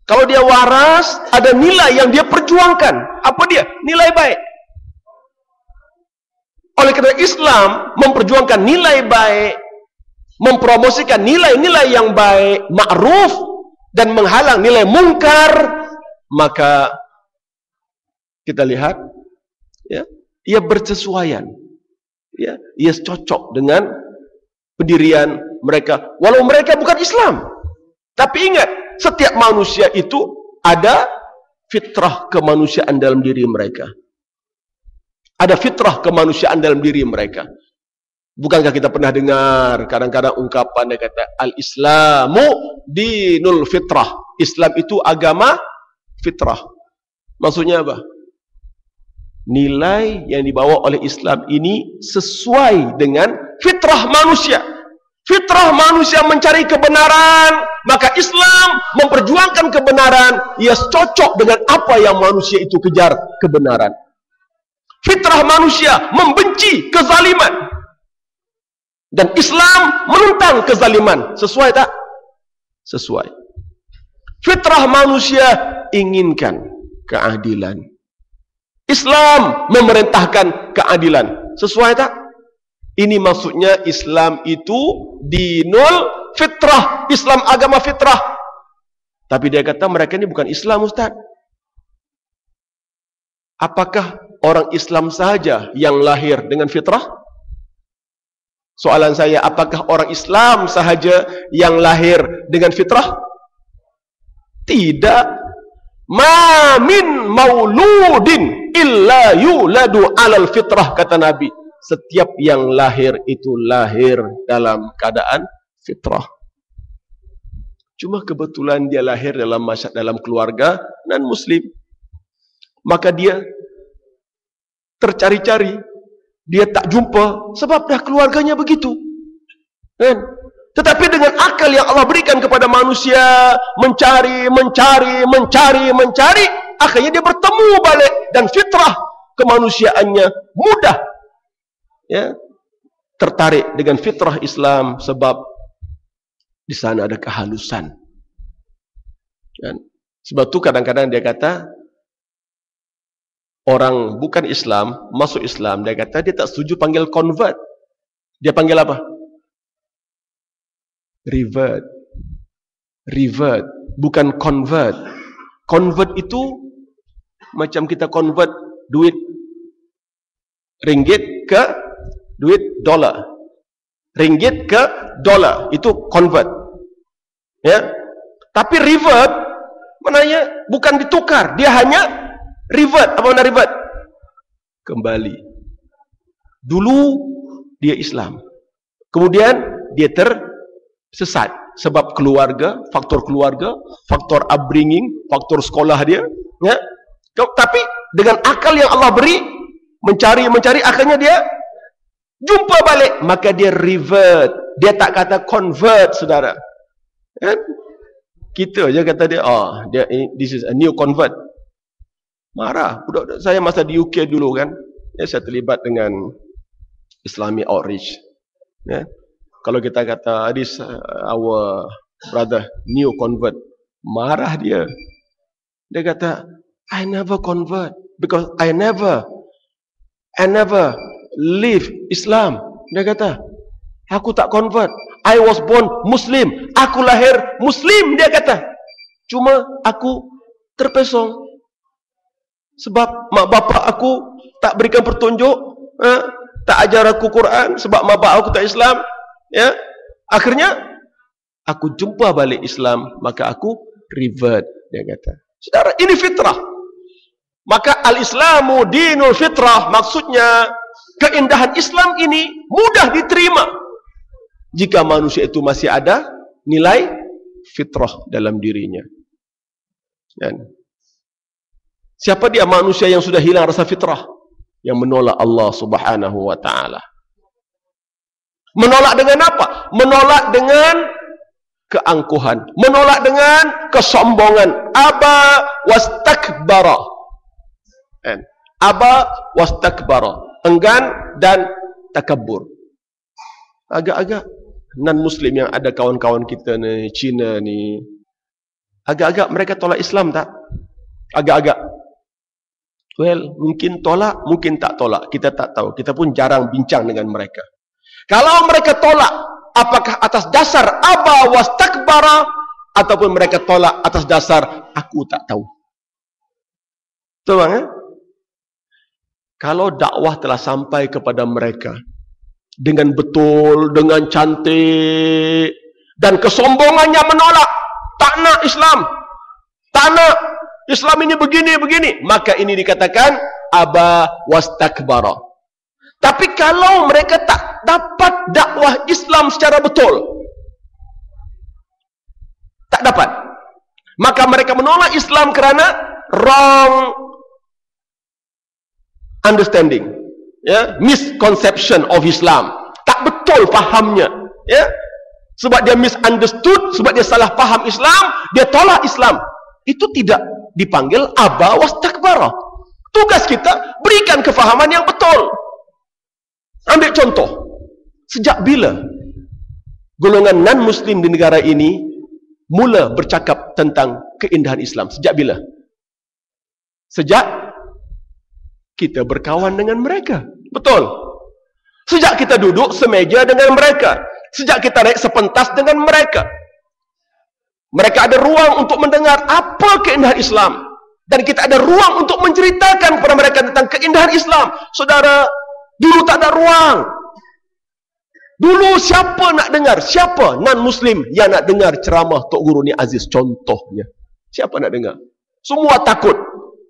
Kalau dia waras, ada nilai yang dia perjuangkan. Apa dia? Nilai baik. Oleh kerana Islam memperjuangkan nilai baik, mempromosikan nilai-nilai yang baik, ma'ruf, dan menghalang nilai mungkar, maka kita lihat ya, ia bersesuaian, ya, ia cocok dengan pendirian mereka, walau mereka bukan Islam. Tapi ingat, setiap manusia itu ada fitrah kemanusiaan dalam diri mereka. Ada fitrah kemanusiaan dalam diri mereka. Bukankah kita pernah dengar kadang-kadang ungkapan dia kata al-Islamu dinul fitrah. Islam itu agama fitrah. Maksudnya apa? Nilai yang dibawa oleh Islam ini sesuai dengan fitrah manusia. Fitrah manusia mencari kebenaran, maka Islam memperjuangkan kebenaran. Ia cocok dengan apa yang manusia itu kejar, kebenaran. Fitrah manusia membenci kezaliman, dan Islam menentang kezaliman. Sesuai tak? Sesuai. Fitrah manusia inginkan keadilan. Islam memerintahkan keadilan. Sesuai tak? Ini maksudnya Islam itu dinul fitrah. Islam agama fitrah. Tapi dia kata mereka ini bukan Islam, Ustaz. Apakah orang Islam sahaja yang lahir dengan fitrah? Soalan saya, apakah orang Islam sahaja yang lahir dengan fitrah? Tidak. Ma min mauludin illa yuladu alal fitrah, kata Nabi. Setiap yang lahir itu lahir dalam keadaan fitrah. Cuma kebetulan dia lahir dalam keluarga non-Muslim. Maka dia tercari-cari, dia tak jumpa sebab dah keluarganya begitu, kan? Tetapi dengan akal yang Allah berikan kepada manusia, mencari, akhirnya dia bertemu balik, dan fitrah kemanusiaannya mudah ya, tertarik dengan fitrah Islam, sebab di sana ada kehalusan, kan? Sebab tu kadang-kadang dia kata orang bukan Islam masuk Islam, dia kata dia tak setuju panggil convert. Dia panggil apa? Revert. Revert, bukan convert. Convert itu macam kita convert duit ringgit ke duit dolar. Ringgit ke dolar, itu convert. Ya. Tapi revert maknanya bukan ditukar, dia hanya Revert. Apa makna revert? Kembali. Dulu dia Islam. Kemudian dia tersesat sebab keluarga, faktor upbringing, faktor sekolah dia, ya. Tapi dengan akal yang Allah beri, mencari, akhirnya dia jumpa balik, maka dia revert. Dia tak kata convert, saudara. Kan? Kita aja kata dia, this is a new convert. Marah. Budak saya masa di UK dulu kan, ya, saya terlibat dengan Islamic outreach. Ya. Kalau kita kata this our brother new convert, marah dia. Dia kata, I never convert because I never leave Islam. Dia kata, aku tak convert. I was born Muslim. Aku lahir Muslim, dia kata. Cuma aku terpesong sebab mak bapak aku tak berikan petunjuk, tak ajar aku Quran, sebab mak bapak aku tak Islam, ya. Akhirnya aku jumpa balik Islam, maka aku revert, dia kata. Saudara, ini fitrah. Maka al-Islamu dinul fitrah, maksudnya keindahan Islam ini mudah diterima jika manusia itu masih ada nilai fitrah dalam dirinya. Dan siapa dia manusia yang sudah hilang rasa fitrah? Yang menolak Allah Subhanahu wa ta'ala. Menolak dengan apa? Menolak dengan keangkuhan, menolak dengan kesombongan. Aba wastakbara. Aba wastakbara, enggan dan takabur. Agak-agak non-Muslim yang ada kawan-kawan kita ni, Cina ni, agak-agak mereka tolak Islam tak? Agak-agak. Well, mungkin tolak, mungkin tak tolak. Kita tak tahu. Kita pun jarang bincang dengan mereka. Kalau mereka tolak, apakah atas dasar aba wastakbara, ataupun mereka tolak atas dasar aku tak tahu. Betul bang, eh? Kalau dakwah telah sampai kepada mereka dengan betul, dengan cantik, dan kesombongannya menolak, tak nak Islam, tak nak Islam ini begini, maka ini dikatakan aba wastakbara. Tapi kalau mereka tak dapat dakwah Islam secara betul, tak dapat, maka mereka menolak Islam kerana wrong understanding, ya, misconception of Islam, tak betul fahamnya, ya, sebab dia misunderstood, sebab dia salah faham Islam, dia tolak Islam. Itu tidak dipanggil aba wastakbara. Tugas kita berikan kefahaman yang betul. Ambil contoh, sejak bila golongan non-Muslim di negara ini mula bercakap tentang keindahan Islam? Sejak bila? Sejak kita berkawan dengan mereka. Betul. Sejak kita duduk semeja dengan mereka. Sejak kita naik sepentas dengan mereka. Mereka ada ruang untuk mendengar apa keindahan Islam. Dan kita ada ruang untuk menceritakan kepada mereka tentang keindahan Islam. Saudara, dulu tak ada ruang. Dulu siapa nak dengar? Siapa non-Muslim yang nak dengar ceramah Tok Guru Ni Aziz contohnya? Siapa nak dengar? Semua takut.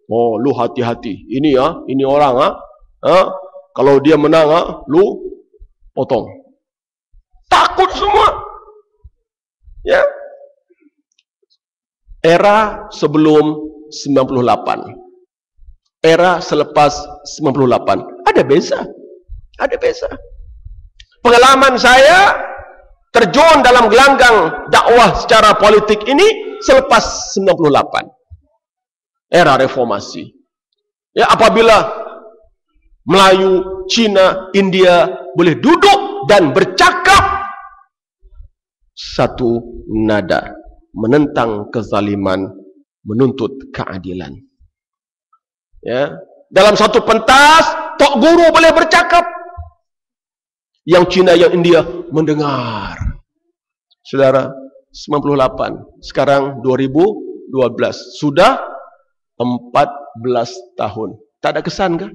Oh, lu hati-hati. Ini ini orang kalau dia menang lu potong. Takut semua. Ya. Era sebelum 98. Era selepas 98. Ada beza. Ada beza. Pengalaman saya terjun dalam gelanggang dakwah secara politik ini selepas 98. Era reformasi. Ya, apabila Melayu, Cina, India boleh duduk dan bercakap satu nada, menentang kezaliman, menuntut keadilan. Ya, dalam satu pentas Tok Guru boleh bercakap, yang Cina, yang India mendengar. Saudara, 98, sekarang 2012, sudah 14 tahun. Tak ada kesan kah?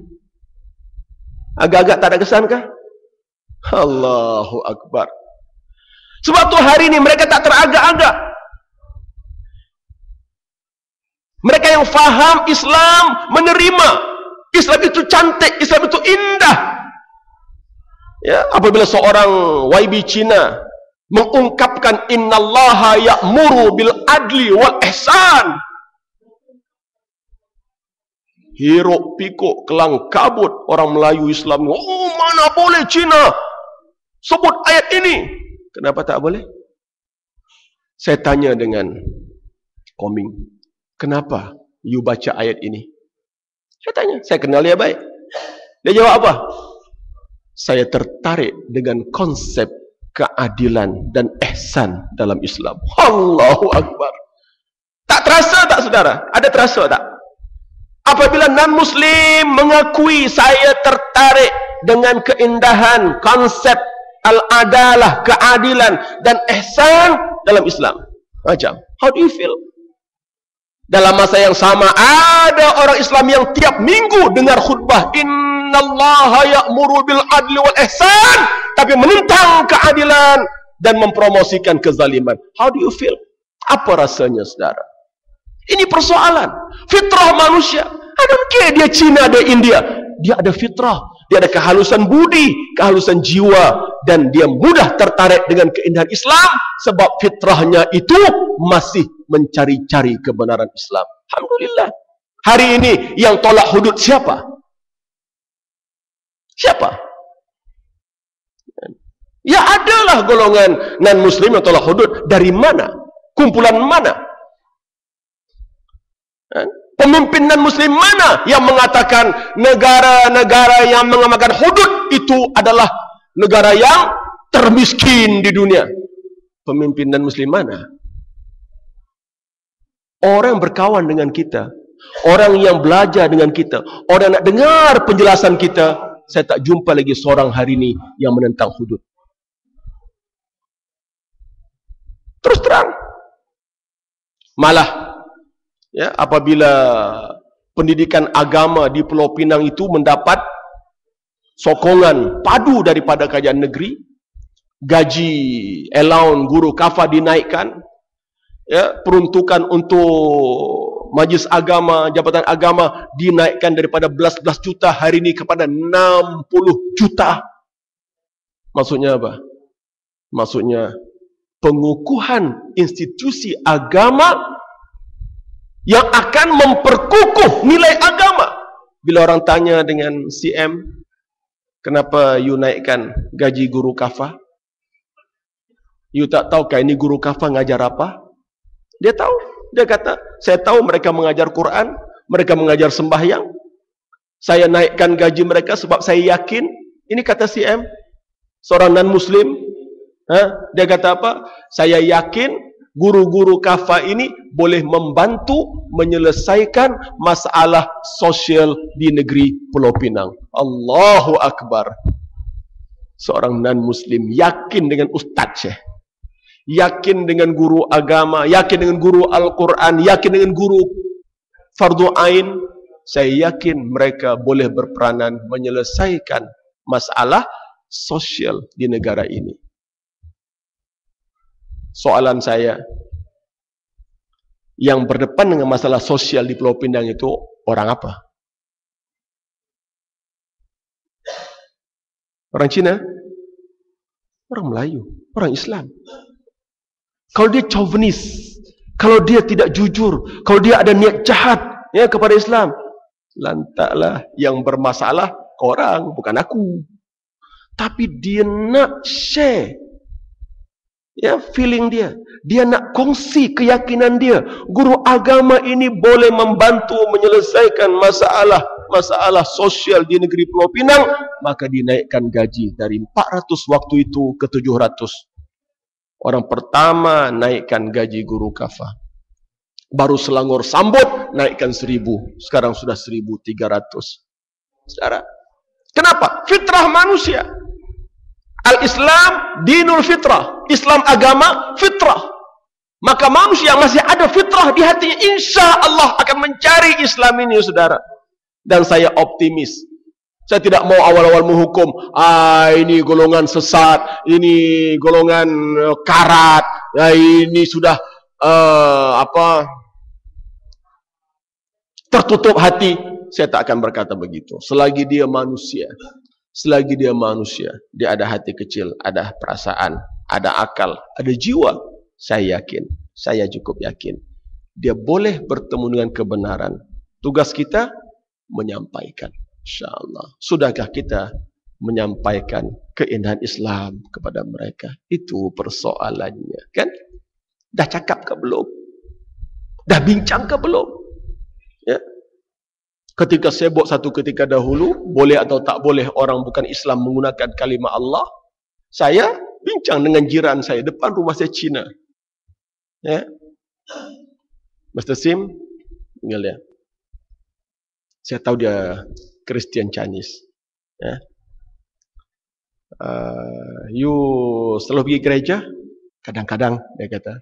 Agak-agak tak ada kesan kah? Allahu Akbar. Sebab tu hari ini mereka tak teragak-agak. Mereka yang faham Islam, menerima Islam itu cantik, Islam itu indah. Ya, apabila seorang YB Cina mengungkapkan innallaha ya'muru bil adli wal ihsan, hiruk pikuk kelang kabut orang Melayu Islam, oh mana boleh Cina sebut ayat ini. Kenapa tak boleh? Saya tanya dengan Koming, kenapa you baca ayat ini? Saya tanya, saya kenal dia baik. Dia jawab apa? Saya tertarik dengan konsep keadilan dan ihsan dalam Islam. Allahu Akbar. Tak terasa tak saudara? Ada terasa tak? Apabila non-Muslim mengakui saya tertarik dengan keindahan konsep al-adalah, keadilan dan ihsan dalam Islam. Macam, how do you feel? Dalam masa yang sama ada orang Islam yang tiap minggu dengar khutbah innallaha ya'muru bil adli wal ihsan, tapi menentang keadilan dan mempromosikan kezaliman. How do you feel? Apa rasanya saudara? Ini persoalan fitrah manusia. I don't care dia Cina, dia India, dia ada fitrah, dia ada kehalusan budi, kehalusan jiwa, dan dia mudah tertarik dengan keindahan Islam sebab fitrahnya itu masih mencari-cari kebenaran Islam. Alhamdulillah. Hari ini yang tolak hudud siapa? Siapa? Ya adalah golongan non-Muslim yang tolak hudud. Dari mana? Kumpulan mana? Pemimpin non-Muslim mana yang mengatakan negara-negara yang mengamalkan hudud itu adalah negara yang termiskin di dunia? Pemimpin non-Muslim mana? Orang yang berkawan dengan kita, orang yang belajar dengan kita, orang yang nak dengar penjelasan kita, saya tak jumpa lagi seorang hari ini yang menentang hudud. Terus terang. Malah ya, apabila pendidikan agama di Pulau Pinang itu mendapat sokongan padu daripada kerajaan negeri, gaji allowance guru kafah dinaikkan, ya, peruntukan untuk majlis agama, jabatan agama dinaikkan daripada belas-belas juta hari ini kepada 60 juta. Maksudnya apa? Maksudnya pengukuhan institusi agama yang akan memperkukuh nilai agama. Bila orang tanya dengan CM, kenapa you naikkan gaji guru kafah? You tak tahukah ini guru kafah ngajar apa? Dia tahu. Dia kata, saya tahu mereka mengajar Quran, mereka mengajar sembahyang. Saya naikkan gaji mereka sebab saya yakin. Ini kata CM, seorang non-Muslim. Dia kata apa? Saya yakin guru-guru kafah ini boleh membantu menyelesaikan masalah sosial di negeri Pulau Pinang. Allahu Akbar. Seorang non-Muslim yakin dengan ustaz Syekh, yakin dengan guru agama, yakin dengan guru Al-Quran, yakin dengan guru fardu ain. Saya yakin mereka boleh berperanan menyelesaikan masalah sosial di negara ini. Soalan saya, yang berdepan dengan masalah sosial di Pulau Pinang itu orang apa? Orang Cina? Orang Melayu? Orang Islam? Kalau dia chauvinis, kalau dia tidak jujur, kalau dia ada niat jahat ya kepada Islam, lantaklah yang bermasalah korang, bukan aku. Tapi dia nak share ya feeling dia, dia nak kongsi keyakinan dia. Guru agama ini boleh membantu menyelesaikan masalah sosial di negeri Pulau Pinang, maka dinaikkan gaji dari 400 waktu itu ke 700. Orang pertama naikkan gaji guru kafah. Baru Selangor sambut naikkan 1000. Sekarang sudah 1300. Saudara, kenapa? Fitrah manusia. Al-Islam dinul fitrah. Islam agama fitrah. Maka manusia yang masih ada fitrah di hatinya, insya Allah akan mencari Islam ini, saudara. Dan saya optimis. Saya tidak mau awal-awal menghukum, ini golongan sesat, ini golongan karat, ini sudah tertutup hati, saya tak akan berkata begitu. Selagi dia manusia, dia ada hati kecil, ada perasaan, ada akal, ada jiwa. Saya yakin, saya cukup yakin, dia boleh bertemu dengan kebenaran. Tugas kita menyampaikan. InsyaAllah. Sudahkah kita menyampaikan keindahan Islam kepada mereka? Itu persoalannya, kan? Dah cakap ke belum? Dah bincang ke belum? Ya. Ketika sebut satu ketika dahulu, boleh atau tak boleh orang bukan Islam menggunakan kalimah Allah, saya bincang dengan jiran saya, depan rumah saya Cina. Ya. Mr. Sim, tinggal dia. Saya tahu dia Christian Chinese. Ya. You selalu pergi gereja? Kadang-kadang, dia kata.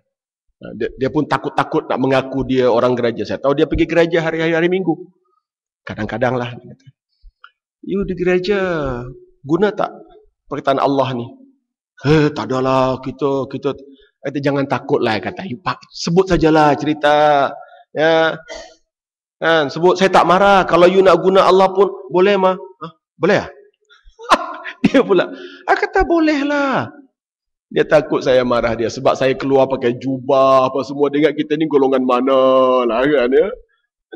Dia pun takut-takut nak mengaku dia orang gereja. Saya tahu dia pergi gereja hari Minggu. Kadang-kadang lah. You di gereja guna tak perkataan Allah ni? Tak adalah, kita kata jangan takut lah, kata. Sebut sajalah cerita. Ya. Kan, sebut, saya tak marah. Kalau you nak guna Allah pun boleh mah. Boleh ah? Dia pula. Kata boleh lah. Dia takut saya marah dia sebab saya keluar pakai jubah apa semua. Dia ingat kita ni golongan mana lah kan ya.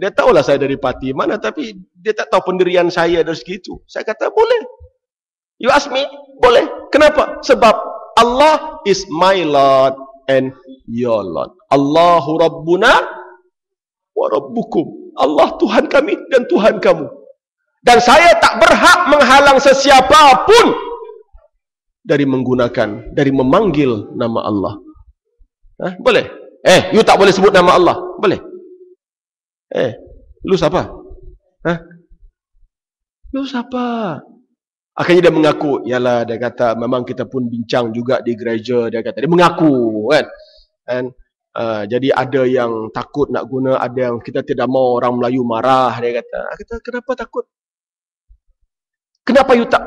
Dia tahulah saya dari parti mana, tapi dia tak tahu pendirian saya dari segitu. Saya kata boleh. You ask me? Boleh. Kenapa? Sebab Allah is my Lord and your Lord. Allahu Rabbuna wa Rabbukum. Allah Tuhan kami dan Tuhan kamu. Dan saya tak berhak menghalang sesiapa pun dari menggunakan, dari memanggil nama Allah. Boleh? You tak boleh sebut nama Allah? Boleh? Lu siapa? Lu siapa? Akhirnya dia mengaku. Yalah, dia kata, memang kita pun bincang juga di gereja. Dia kata, dia mengaku kan. Jadi ada yang takut nak guna, ada yang kita tidak mau orang Melayu marah. Dia kata, kenapa takut? Kenapa you tak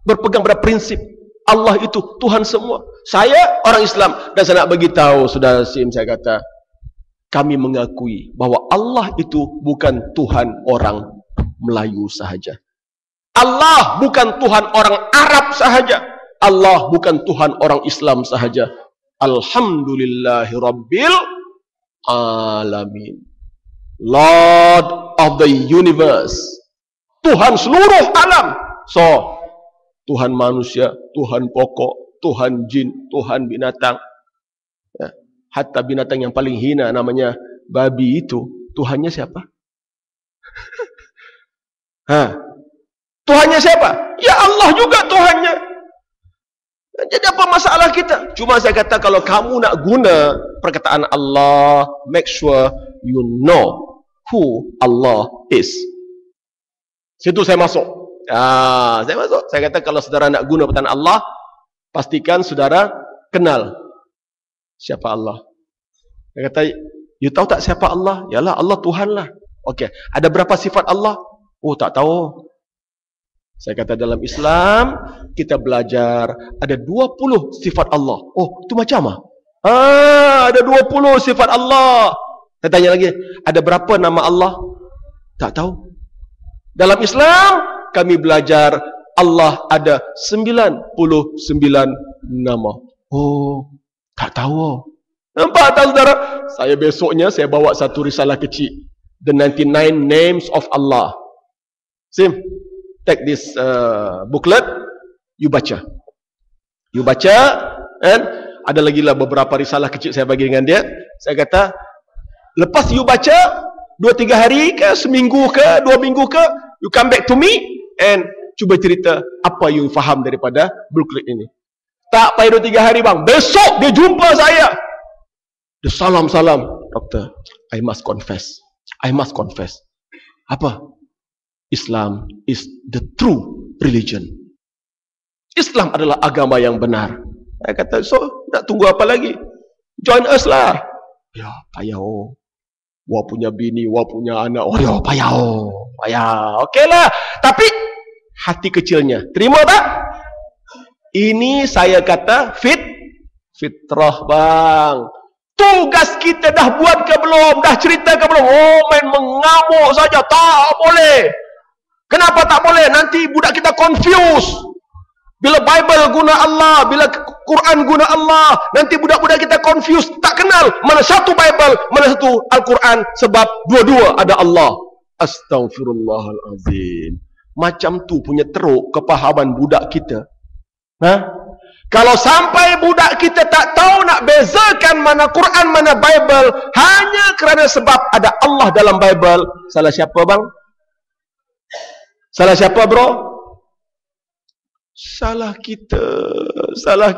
berpegang pada prinsip Allah itu Tuhan semua? Saya orang Islam dan saya nak bagi tahu Saudara Sim, saya kata, kami mengakui bahawa Allah itu bukan Tuhan orang Melayu sahaja. Allah bukan Tuhan orang Arab sahaja. Allah bukan Tuhan orang Islam sahaja. Alhamdulillahi Rabbil Alamin. Lord of the universe. Tuhan seluruh alam. So, Tuhan manusia, Tuhan pokok, Tuhan jin, Tuhan binatang. Ya. Hatta binatang yang paling hina namanya babi itu, Tuhannya siapa? Tuhannya siapa? Ya Allah juga Tuhannya. Jadi apa masalah kita? Cuma saya kata kalau kamu nak guna perkataan Allah, make sure you know who Allah is. Situ saya masuk. Saya masuk. Saya kata kalau saudara nak guna perkataan Allah, pastikan saudara kenal siapa Allah. Dia kata, you tahu tak siapa Allah? Yalah, Allah Tuhan lah. Okey, ada berapa sifat Allah? Oh, tak tahu. Saya kata dalam Islam, kita belajar ada 20 sifat Allah. Oh, itu macam ada 20 sifat Allah. Saya tanya lagi, ada berapa nama Allah? Tak tahu. Dalam Islam, kami belajar Allah ada 99 nama. Oh, tak tahu. Nampak tak saudara? Saya besoknya saya bawa satu risalah kecil, The 99 Names of Allah. Sim, take this booklet, you baca. You baca, and ada lagi lah beberapa risalah kecil saya bagi dengan dia. Saya kata, lepas you baca 2-3 hari ke, seminggu ke, 2 minggu ke, you come back to me and cuba cerita apa you faham daripada booklet ini. Tak payah 2-3 hari bang, besok dia jumpa saya. Dia salam-salam, doktor, I must confess. Apa? Islam is the true religion. Islam adalah agama yang benar. Saya kata, so nak tunggu apa lagi? Join us lah. Ya, payah oh. Wah punya bini, wah punya anak. Oh ya, payah oh. Payah. Okey lah. Tapi hati kecilnya, terima tak? Ini saya kata fitrah bang. Tugas kita dah buat ke belum? Dah cerita ke belum? Oh, main mengamuk saja. Tak boleh. Kenapa tak boleh? Nanti budak kita confused. Bila Bible guna Allah, bila Quran guna Allah, nanti budak-budak kita confused. Tak kenal mana satu Bible, mana satu Al-Quran. Sebab dua-dua ada Allah. Astaghfirullahalazim. Macam tu punya teruk kepahaman budak kita. Kalau sampai budak kita tak tahu nak bezakan mana Quran, mana Bible, hanya kerana sebab ada Allah dalam Bible, salah siapa bang? Salah siapa bro? Salah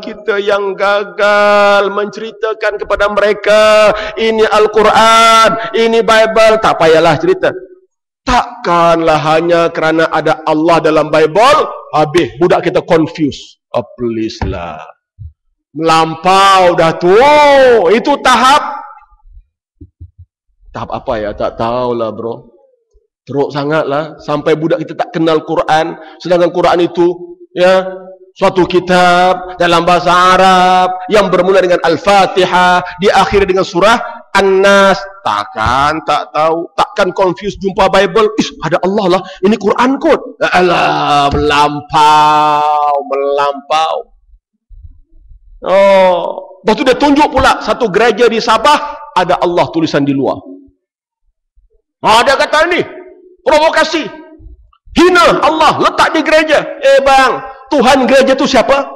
kita yang gagal menceritakan kepada mereka, ini Al-Quran, ini Bible, tak payahlah cerita. Takkanlah hanya kerana ada Allah dalam Bible, habis budak kita confused. Oh, please lah. Melampau dah tu. Itu tahap apa ya? Tak tahulah bro. Teruk sangatlah. Sampai budak kita tak kenal Quran. Sedangkan Quran itu, ya, suatu kitab dalam bahasa Arab yang bermula dengan Al-Fatihah, diakhiri dengan surah An-Nas. Takkan tak tahu, takkan confused jumpa Bible, ada Allah lah, ini Quran kot. Alah, melampau. Oh, lepas tu dia tunjuk pula satu gereja di Sabah ada Allah tulisan di luar. Dia kata ni provokasi, hina Allah letak di gereja. Bang, Tuhan gereja tu siapa?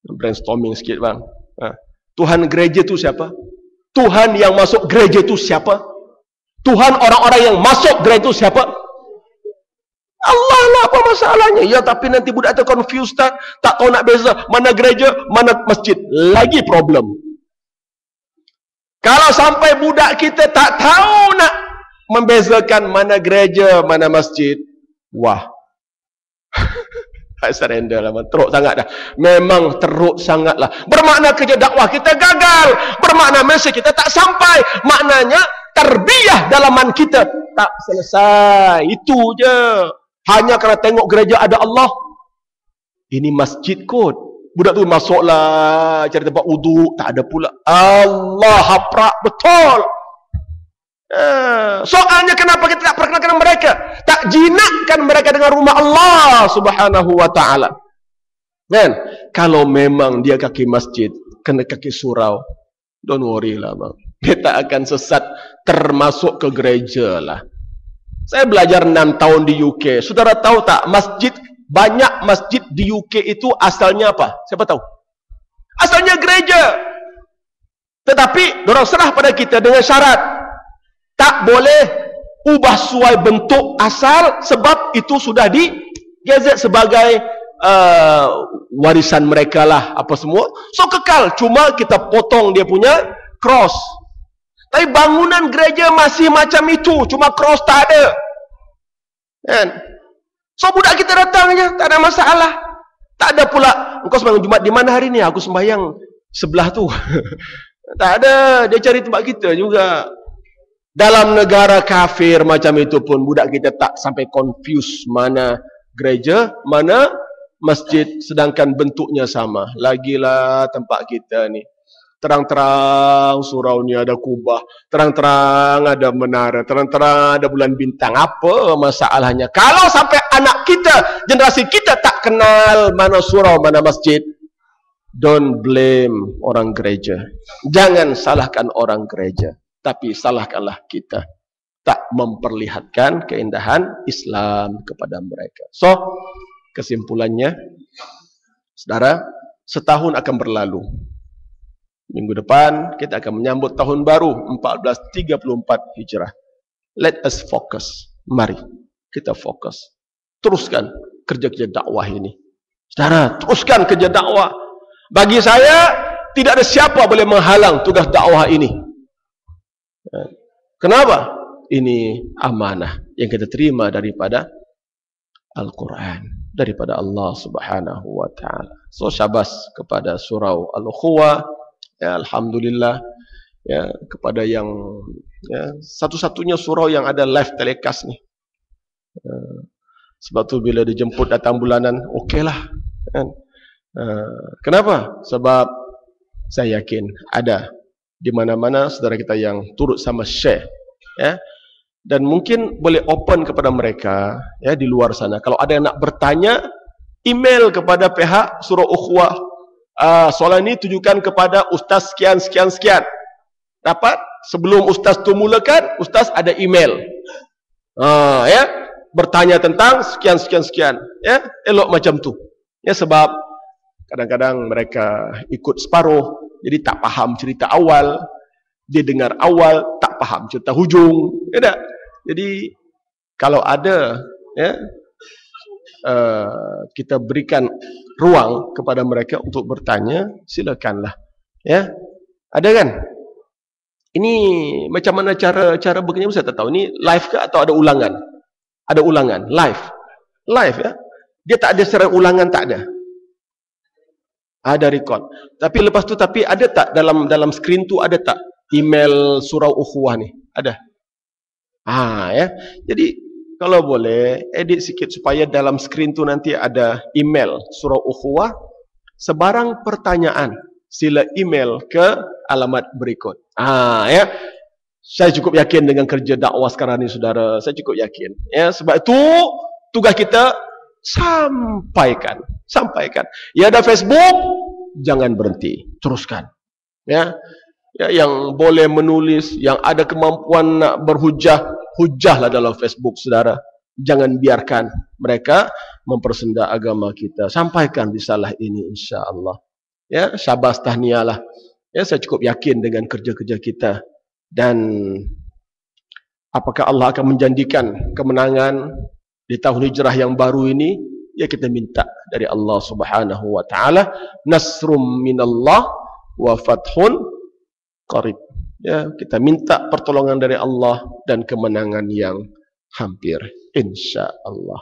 Brainstorming sikit bang. Tuhan gereja tu siapa? Tuhan yang masuk gereja tu siapa? Tuhan orang-orang yang masuk gereja tu siapa? Allah lah, apa masalahnya? Ya, tapi nanti budak tu confused, tak tahu nak beza mana gereja, mana masjid. Lagi problem. Kalau sampai budak kita tak tahu nak membezakan mana gereja, mana masjid, wah. I surrender lah, teruk sangat dah. Memang teruk sangat lah. Bermakna kerja dakwah kita gagal. Bermakna mesej kita tak sampai. Maknanya tarbiyah dalaman kita tak selesai. Itu je. Hanya kerana tengok gereja ada Allah. Ini masjid kot. Budak tu masuklah cari tempat wuduk, tak ada pula. Allah haprak betul. Soalnya kenapa kita tak perkenalkan mereka, tak jinakkan mereka dengan rumah Allah subhanahu wa ta'ala kan? Kalau memang dia kaki masjid, kena kaki surau, don't worry lah bang, dia tak akan sesat termasuk ke gereja lah. Saya belajar 6 tahun di UK. Saudara tahu tak, masjid, banyak masjid di UK itu asalnya apa? Siapa tahu? Asalnya gereja. Tetapi dorang serah pada kita dengan syarat tak boleh ubah suai bentuk asal, sebab itu sudah digazet sebagai warisan mereka lah, apa semua. So kekal, cuma kita potong dia punya cross. Tapi bangunan gereja masih macam itu, cuma cross tak ada kan? So budak kita datang je, tak ada masalah. Tak ada pula, engkau sembahyang Jumaat di mana hari ni? Aku sembahyang sebelah tu. Tak ada, dia cari tempat kita juga. Dalam negara kafir macam itu pun budak kita tak sampai confuse mana gereja, mana masjid, sedangkan bentuknya sama. Lagilah tempat kita ni. Terang-terang surau ni ada kubah, terang-terang ada menara, terang-terang ada bulan bintang. Apa masalahnya? Kalau sampai anak kita, generasi kita tak kenal mana surau, mana masjid, don't blame orang gereja. Jangan salahkan orang gereja, tapi salahkanlah kita tak memperlihatkan keindahan Islam kepada mereka. So, kesimpulannya, saudara, setahun akan berlalu. Minggu depan kita akan menyambut tahun baru 1434 Hijrah. Let us focus. Mari kita fokus. Teruskan kerja-kerja dakwah ini. Saudara, teruskan kerja dakwah. Bagi saya, tidak ada siapa boleh menghalang tugas dakwah ini. Kenapa? Ini amanah yang kita terima daripada Al-Quran, daripada Allah Subhanahu wa ta'ala. So syabas kepada surau Al-Ukhuwah, ya, alhamdulillah, ya, kepada yang, ya, satu-satunya surau yang ada live telecast ni. Sebab tu bila dijemput datang bulanan, okeylah kan. Kenapa? Sebab saya yakin ada di mana-mana saudara kita yang turut sama share, ya. Dan mungkin boleh open kepada mereka, ya, di luar sana. Kalau ada yang nak bertanya, email kepada pihak Surau Ukhuwah. Soalan ini tujukan kepada Ustaz sekian sekian sekian. Dapat sebelum Ustaz tu mulakan, Ustaz ada email. Ya, bertanya tentang sekian sekian sekian, ya, elok macam tu. Ya, sebab kadang-kadang mereka ikut separuh, jadi tak faham cerita awal. Dia dengar awal, tak faham cerita hujung. Ya tak? Jadi kalau ada, ya, kita berikan ruang kepada mereka untuk bertanya, silakanlah. Ya, ada kan? Ini macam mana cara begini, saya tak tahu. Ini live ke atau ada ulangan? Ada ulangan, live, ya. Dia tak ada secara ulangan, tak ada. Ada record. Tapi lepas tu, tapi ada tak dalam screen tu, ada tak email Surau Ukhuwah ni? Ada. Ya. Jadi kalau boleh edit sikit supaya dalam screen tu nanti ada email Surau Ukhuwah. Sebarang pertanyaan sila email ke alamat berikut. Ya. Saya cukup yakin dengan kerja dakwah sekarang ni, saudara. Saya cukup yakin. Ya, sebab itu tugas kita sampaikan. Ya, ada Facebook, jangan berhenti, teruskan. Ya, yang boleh menulis, yang ada kemampuan nak berhujah, hujahlah dalam Facebook, saudara. Jangan biarkan mereka mempersenda agama kita. Sampaikan risalah ini, insya-Allah. Ya, syabas, tahniahlah. Ya, saya cukup yakin dengan kerja-kerja kita. Dan apakah Allah akan menjanjikan kemenangan di tahun hijrah yang baru ini? Ya, kita minta dari Allah Subhanahu wa taala, nasrum minallah wa fathun qarib. Ya, kita minta pertolongan dari Allah dan kemenangan yang hampir, insya-Allah.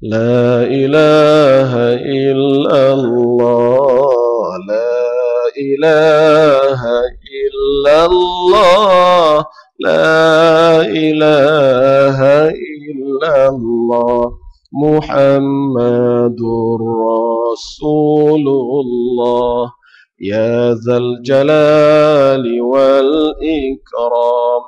La ilaha illallah, la ilaha illallah, la ilaha illallah, Muhammadur Rasulullah, ya dzal jalali wal ikram,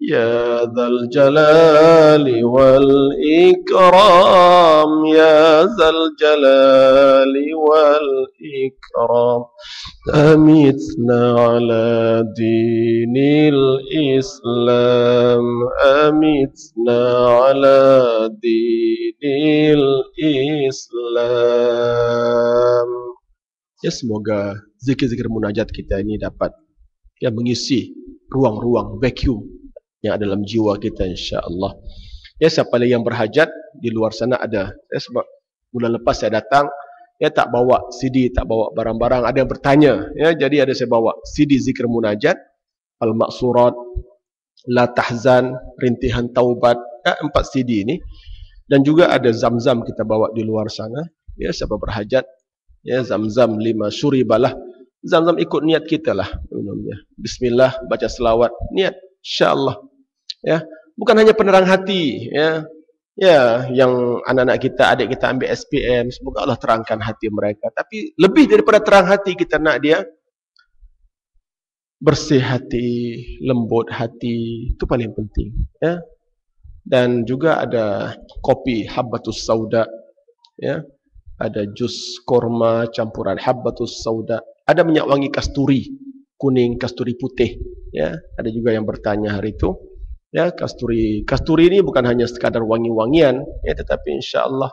ya dzal jalali wal ikram, ya dzal jalali wal ikram, amitna ala dinil Islam, amitna ala dinil Islam. Ya, semoga zikir-zikir munajat kita ini dapat, ya, mengisi ruang-ruang vacuum yang ada dalam jiwa kita, insya-Allah. Ya, siapa lagi yang berhajat di luar sana ada. Ya, sebab bulan lepas saya datang, ya, tak bawa CD, tak bawa barang-barang. Ada yang bertanya, ya, jadi ada saya bawa CD zikir munajat, Al-Maqsurat, La Tahzan, Rintihan Taubat, ya, 4 CD ini. Dan juga ada Zam-Zam kita bawa di luar sana. Ya, siapa berhajat, ya, Zam-Zam 5 syuribalah. Zam-Zam ikut niat kita lah minumnya. Bismillah, baca selawat, niat, insya-Allah. Ya, bukan hanya penerang hati, ya. Ya, yang anak-anak kita, adik kita ambil SPM, semoga Allah terangkan hati mereka. Tapi lebih daripada terang hati, kita nak dia bersih hati, lembut hati, itu paling penting, ya. Dan juga ada kopi Habbatus Sauda, ya. Ada jus korma campuran Habbatus Sauda, ada minyak wangi kasturi kuning, kasturi putih, ya. Ada juga yang bertanya hari itu, ya, kasturi ini bukan hanya sekadar wangi-wangian, ya, tetapi insya-Allah,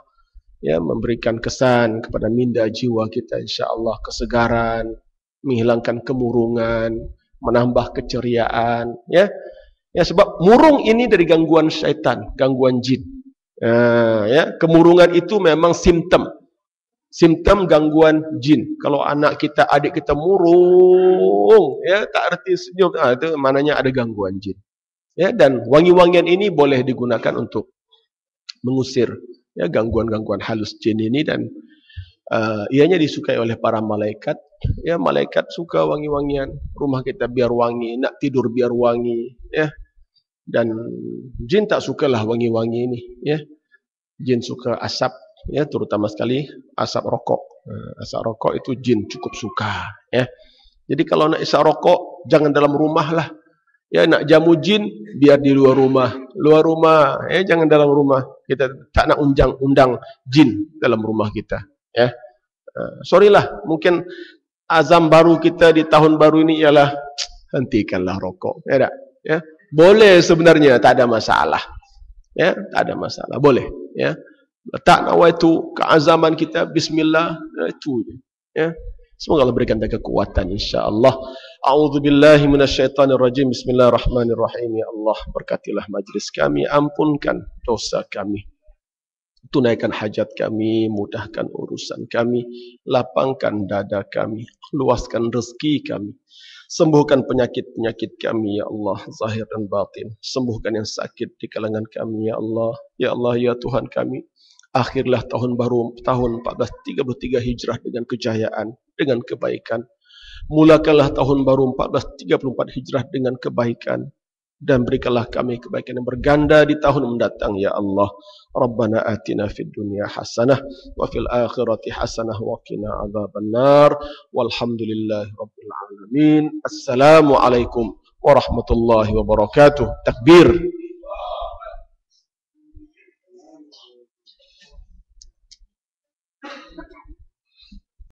ya, memberikan kesan kepada minda jiwa kita, insya-Allah, kesegaran, menghilangkan kemurungan, menambah keceriaan, ya. Ya, sebab murung ini dari gangguan syaitan, gangguan jin. Ya, kemurungan itu memang simptom gangguan jin. Kalau anak kita, adik kita murung, ya, tak erti senyum, itu maknanya ada gangguan jin. Ya, dan wangi-wangian ini boleh digunakan untuk mengusir, ya, gangguan-gangguan halus jin ini. Dan ianya disukai oleh para malaikat. Ya, malaikat suka wangi-wangian. Rumah kita biar wangi, nak tidur biar wangi, ya. Dan jin tak sukalah wangi-wangi ini, ya. Jin suka asap, ya, terutama sekali asap rokok. Asap rokok itu jin cukup suka, ya. Jadi kalau nak isap rokok jangan dalam rumah lah. Ya, nak jamu jin biar di luar rumah. Luar rumah, jangan dalam rumah. Kita tak nak undang jin dalam rumah kita, ya. Sorry lah, mungkin azam baru kita di tahun baru ini ialah hentikanlah rokok, ya tak? Ya, boleh sebenarnya, tak ada masalah, ya, tak ada masalah, boleh, ya. Letak nawaitu keazaman kita, bismillah, itu je, ya. Semoga Allah berikan kita kekuatan, insya-Allah. A'udzubillahi minasyaitonirrajim. Bismillahirrahmanirrahim. Ya Allah, berkatilah majlis kami, ampunkan dosa kami, tunaikan hajat kami, mudahkan urusan kami, lapangkan dada kami, luaskan rezeki kami, sembuhkan penyakit-penyakit kami, ya Allah, zahir dan batin. Sembuhkan yang sakit di kalangan kami, ya Allah. Ya Allah, ya Tuhan kami, akhirlah tahun baru, tahun 1433 Hijrah dengan kejayaan, dengan kebaikan. Mulakanlah tahun baru 1434 Hijrah dengan kebaikan, dan berikanlah kami kebaikan yang berganda di tahun mendatang, ya Allah. Rabbana atina fid dunya hasanah wa fil akhirati hasanah wa qina adzabannar. Walhamdulillahi rabbil alamin. Assalamualaikum warahmatullahi wabarakatuh. Takbir.